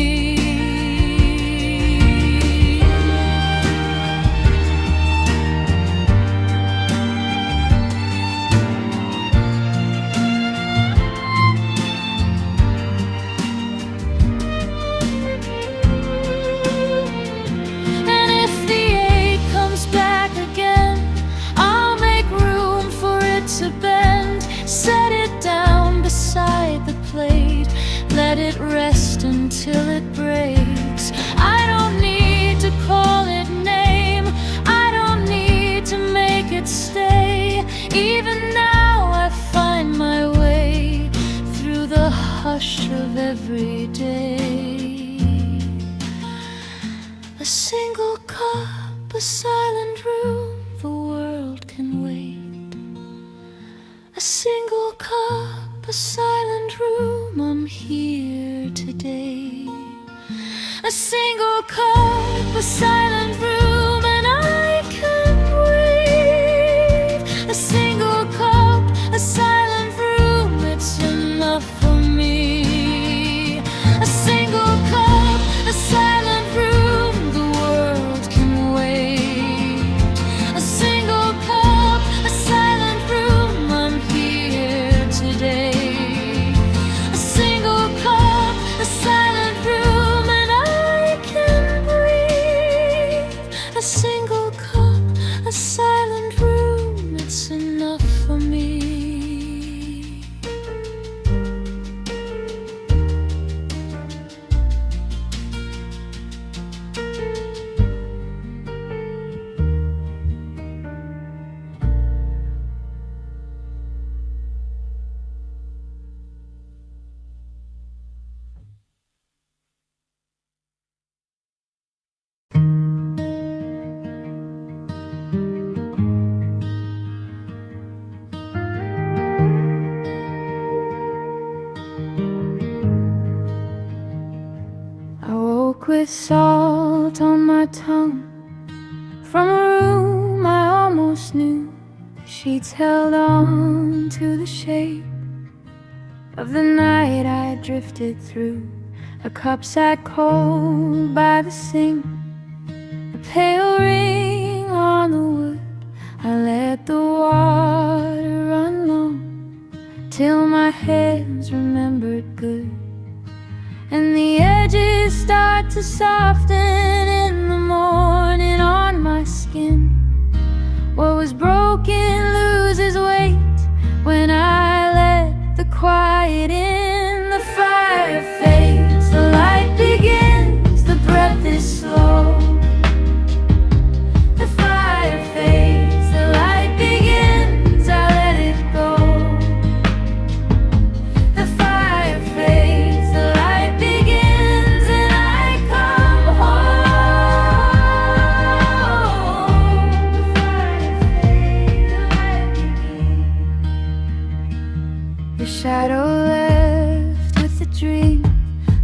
Set it down beside the plate, let it rest until it breaks. I don't need to call it name, I don't need to make it stay. Even now I find my way through the hush of every day. A single cup, a silent room, the world can wait. A single cup, a silent room, I'm here today. A single cup, a silent room, and I can wait. A single cup, a silent room, it's enough for me. A single cup, a silent room, the world can wait. A single cup, a silent room, I'm here today. A single cup, a silent room, and I can breathe. A single cup, a silent room, it's enough for me. I woke with salt on my tongue from a room I almost knew. The sheets held on to the shape of the night I drifted through. A cup sat cold by the sink, a pale ring on the wood. I let the water run long till my hands remembered good, and the edges start to soften in the morning on my skin. What was broken loses weight when I let the quiet in. The fire fades, the light begins, the breath is slow. The fire fades, the light begins, I let it go. The fire fades, the light begins, and I come home. The fire fades, the light begins. The shadow left with a dream,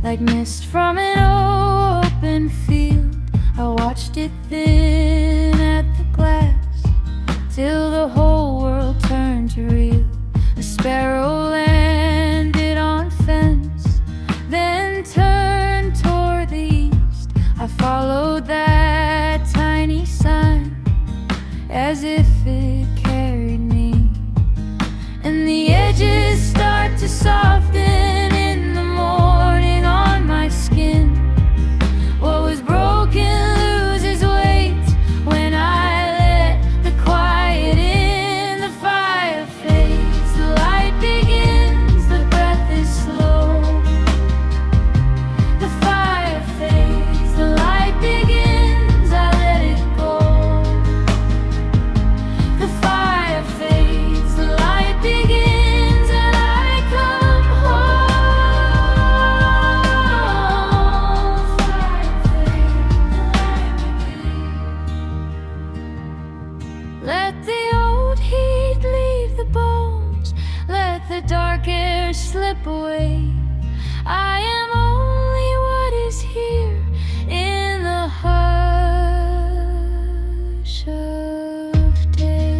like mist from an open field. I watched it thin at the glass till the whole world turned to real. A sparrow landed on fence, then turned toward the east. I followed that tiny sign as if it carried me, and the edges start to soften in the morning on my skin. What was broken loses weight when I let the quiet in. The fire fades, the light begins, the breath is slow. The fire fades, the light begins, I let it go. The fire fades, the light begins, and I come home. The fire fades, the light begins. Let the old heat leave the bones, let the dark air slip away. I am only what is here in the hush of day.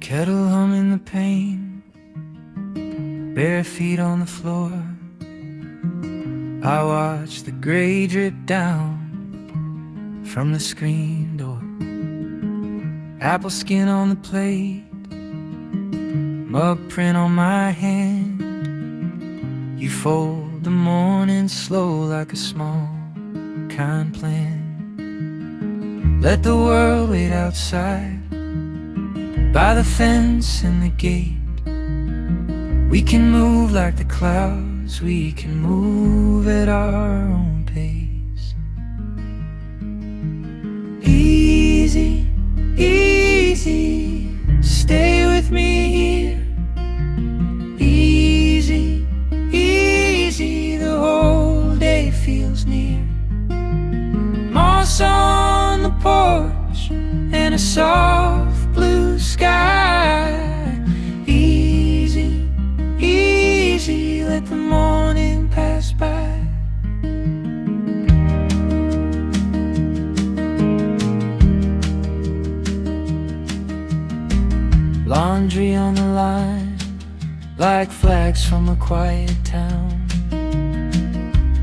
Kettle humming the pain, bare feet on the floor. I watch the gray drip down from the screen door. Apple skin on the plate, mug print on my hand. You fold the morning slow like a small, kind plan. Let the world wait outside by the fence and the gate. We can move like the clouds, we can move at our own pace. Easy, easy, stay with me here. Easy, easy, the whole day feels near. Moss on the porch and a soft blue sky. Easy, easy, let the morning pass by. Laundry on the line, like flags from a quiet town.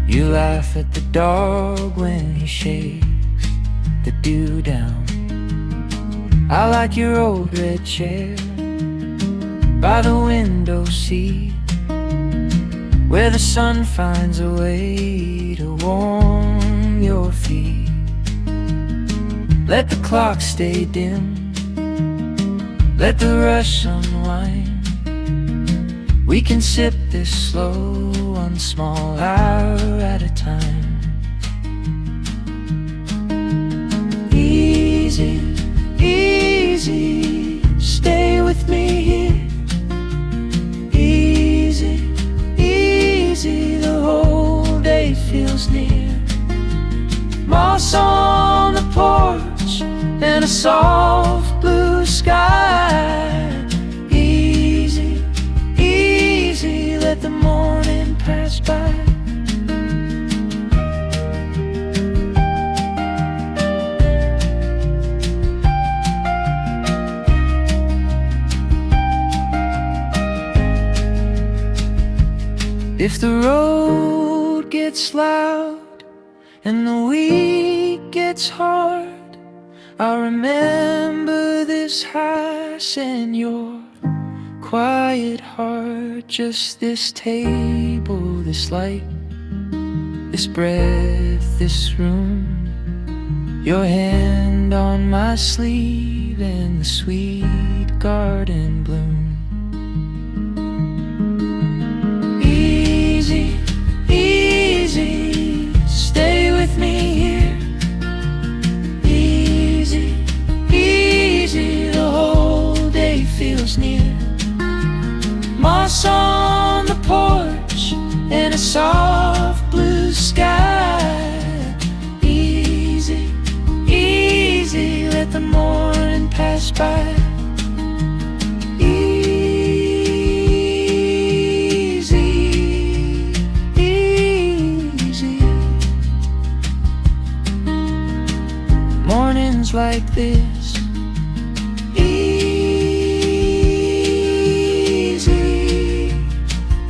You laugh at the dog when he shakes the dew down. I like your old red chair by the window seat, where the sun finds a way to warm your feet. Let the clock stay dim, let the rush unwind. We can sip this slow, one small hour at a time. Easy, easy, stay with me here. Easy, easy, the whole day feels near. Moss on the porch and a soft blue sky. Easy, easy, let the morning pass by. If the road gets loud and the week gets hard, I'll remember this house and your quiet heart. Just this table, this light, this breath, this room, your hand on my sleeve and the sweet garden bloom. Easy, easy, stay with me here. Easy, easy, the whole day feels near. Moss on the porch and a soft blue sky. Easy, easy, let the morning pass by. Mornings like this, easy,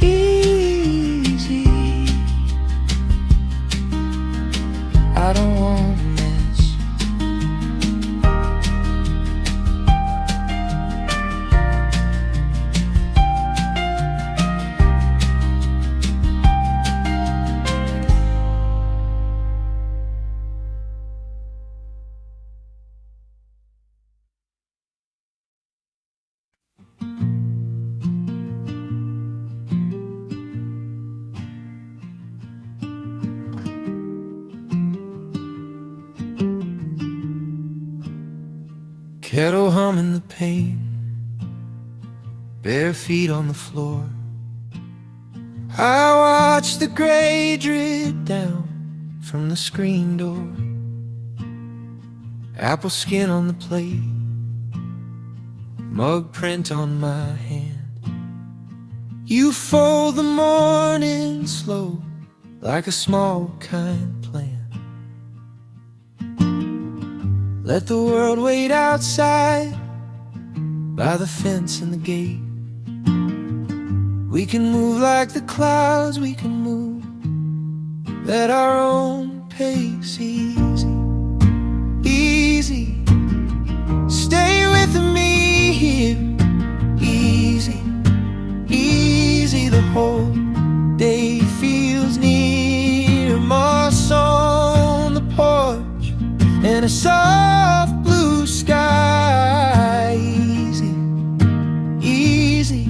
easy. I don't want to miss. Kettle humming the pain, bare feet on the floor. I watch the gray drip down from the screen door. Apple skin on the plate, mug print on my hand. You fold the morning slow like a small kind plan. Let the world wait outside by the fence and the gate. We can move like the clouds, we can move at our own pace. Easy, easy, stay with me here. Easy, easy, the whole day feels near. Moss on the porch and a soft blue sky. Easy, easy,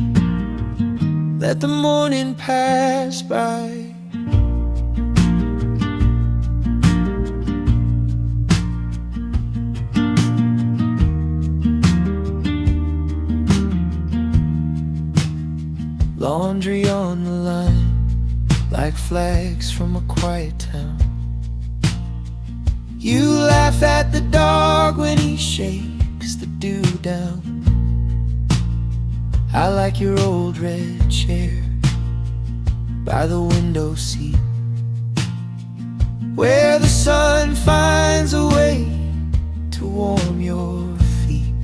let the morning pass by. Laundry on the line, like flags from a quiet town. You laugh at the dog when he shakes the dew down. I like your old red chair by the window seat, where the sun finds a way to warm your feet.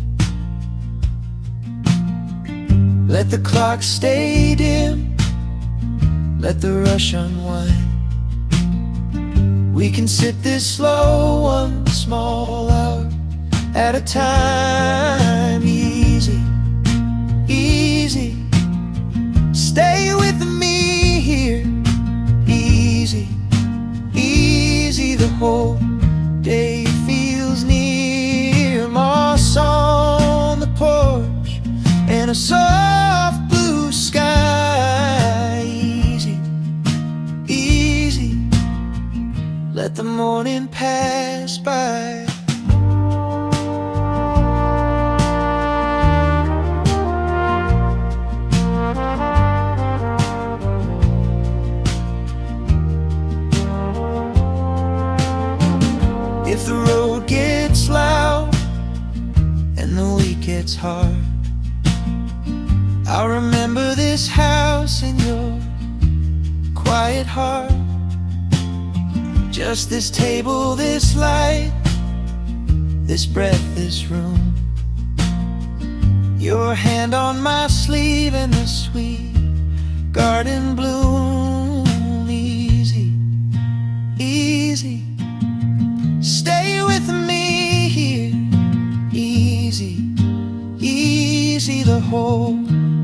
Let the clock stay dim, let the rush unwind. We can sit this slow, one small hour at a time. Easy, easy, stay with me here. Easy, easy, the whole day feels near. Moss on the porch and a soft blue sky. Easy, easy, let the morning pass by. If the road gets loud and the week gets hard, I'll remember this house in your quiet heart. Just this table, this light, this breath, this room, your hand on my sleeve and the sweet garden bloom. Easy, easy, stay with me here. Easy, easy, the whole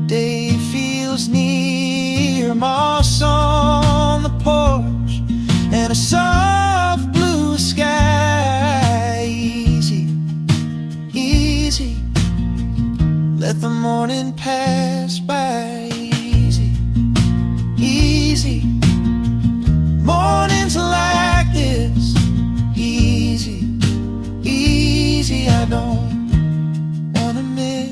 day feels near. Moss on the porch and a soft blue sky. Easy, easy, let the morning pass by. Easy, easy, mornings like this. Easy, easy, I don't wanna miss.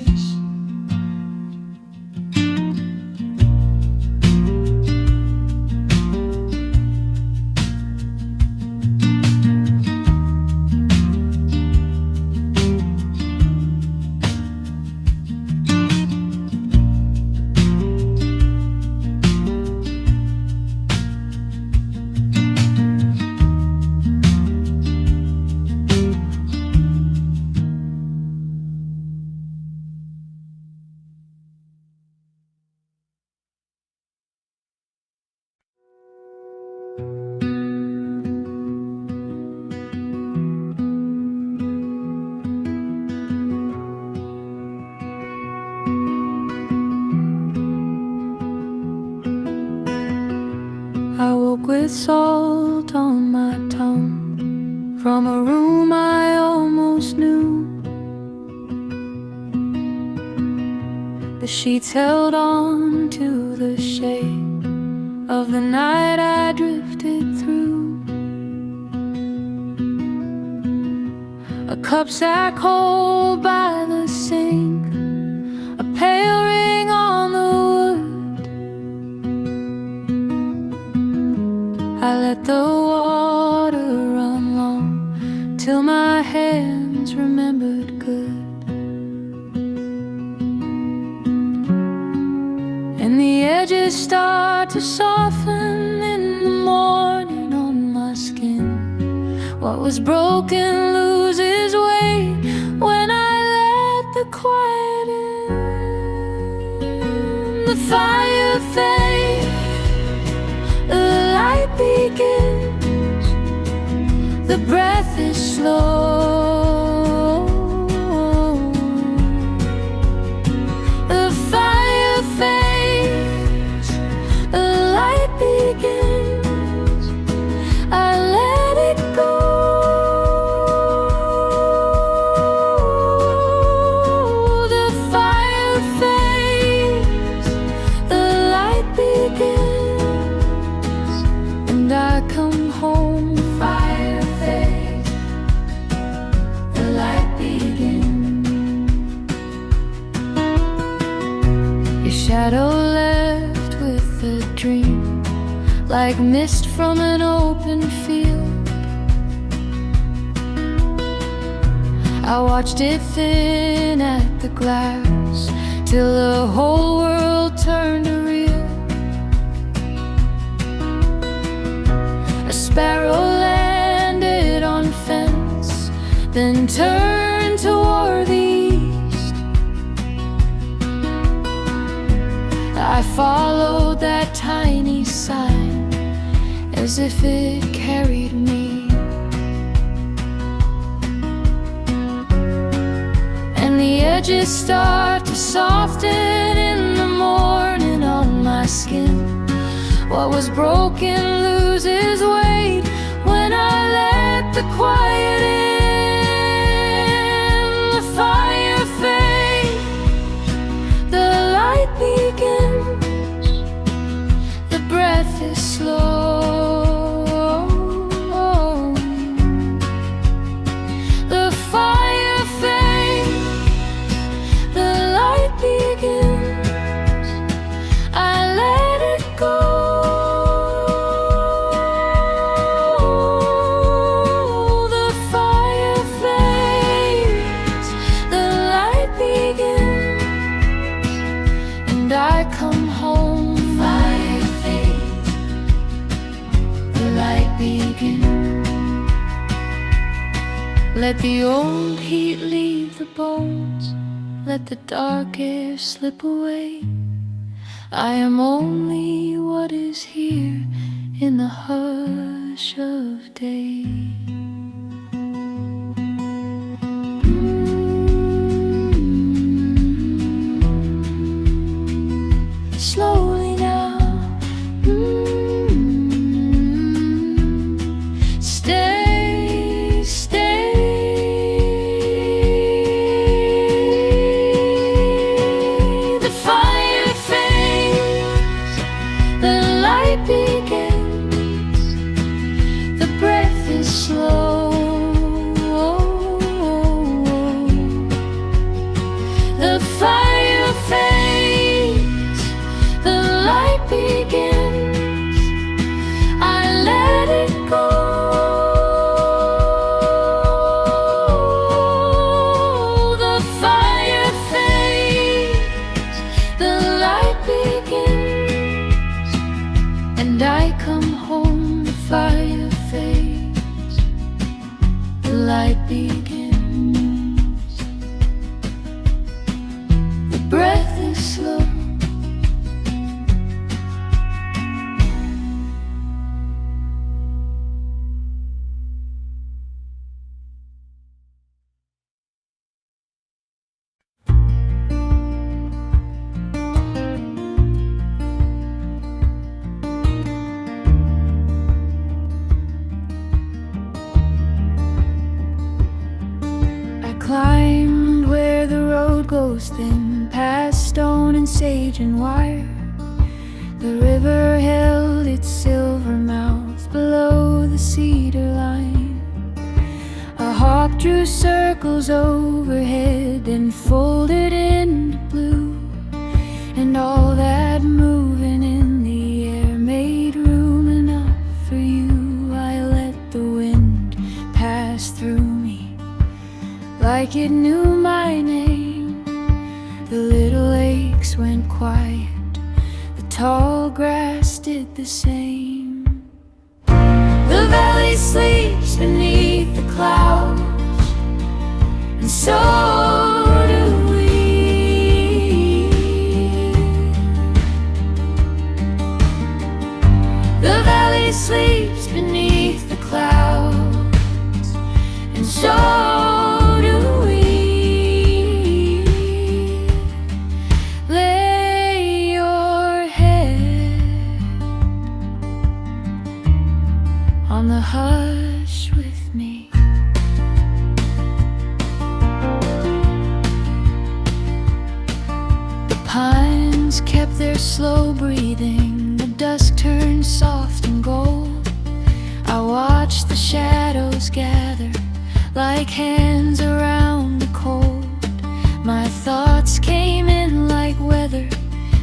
I woke with salt on my tongue from a room I almost knew. The sheets held on to the shade of the night I drifted through. A cup sat cold by the sink, a pale ring on the wood. I let the water run long till my hands remembered good. And the edges start to soften in the morning on my skin. What was broken loses weight when I let the quiet in. The fire fades, the light begins, the breath is slow. The fire fades, the light begins, I let it go. The fire fades, the light begins, and I come home. Fire fades, the light begins. Your shadow left with a dream, like mist from an open field. I watched it thin at the glass till the whole world turned to real. A sparrow landed on a fence, then turned toward the east. I followed that tiny sign as if it carried me. And the edges start to soften in the morning on my skin. What was broken loses weight when I let the quiet in. The fire fades, the light begins, the breath is slow. The fire fades, the light begins, I let it go. The fire fades, the light begins, and I come home. Fire fades, the light begins. Let the old heat leave the bones, let the dark air slip away. I am only what is here in the hush of day. Slowly now, stay, stay. The fire fades, the light begins, the breath is slow. The fire fades, the light begins, I let it go. The fire fades, the light begins, and I come home. The fire fades, the light begins, the breath is slow. I climbed where the road goes thin, past stone and sage and wire. The river held its silver mouth below the cedar line. A hawk drew circles overhead and folded into blue, and all that moving in the air made room enough for you. I let the wind pass through me like it knew my name. The little lakes went quiet, the tall grass did the same. The valley sleeps beneath the clouds, and so do we. birds kept their slow breathing. The dusk turned soft and gold. I watched the shadows gather like hands around the cold. My thoughts came in like weather,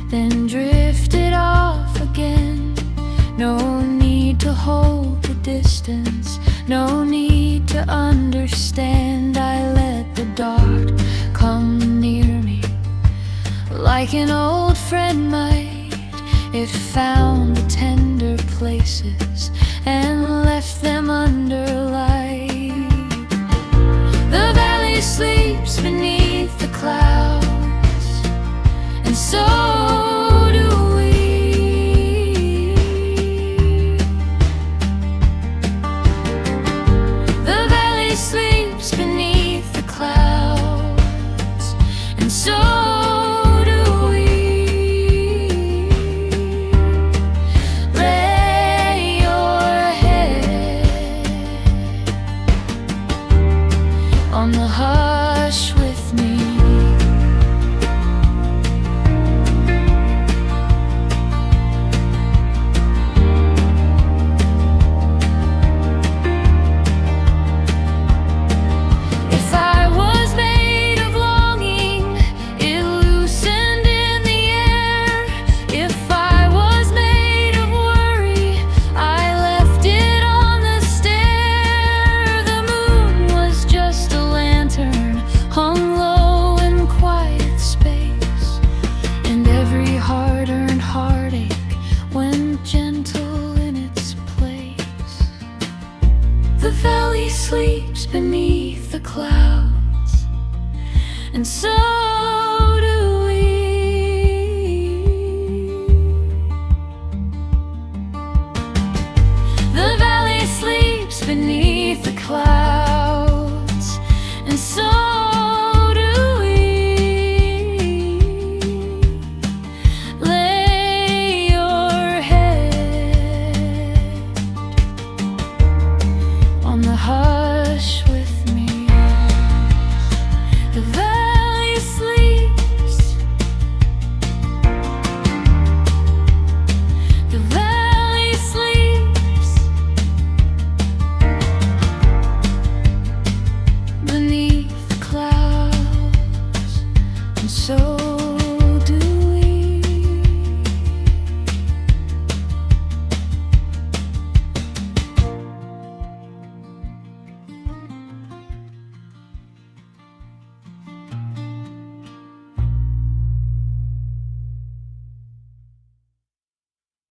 then drifted off again. No need to hold the distance, no need to understand. I let the dark come near me like an old friend might. It found the tender places and left them under light. The valley sleeps beneath the clouds, and so do we. The valley sleeps beneath the clouds, and so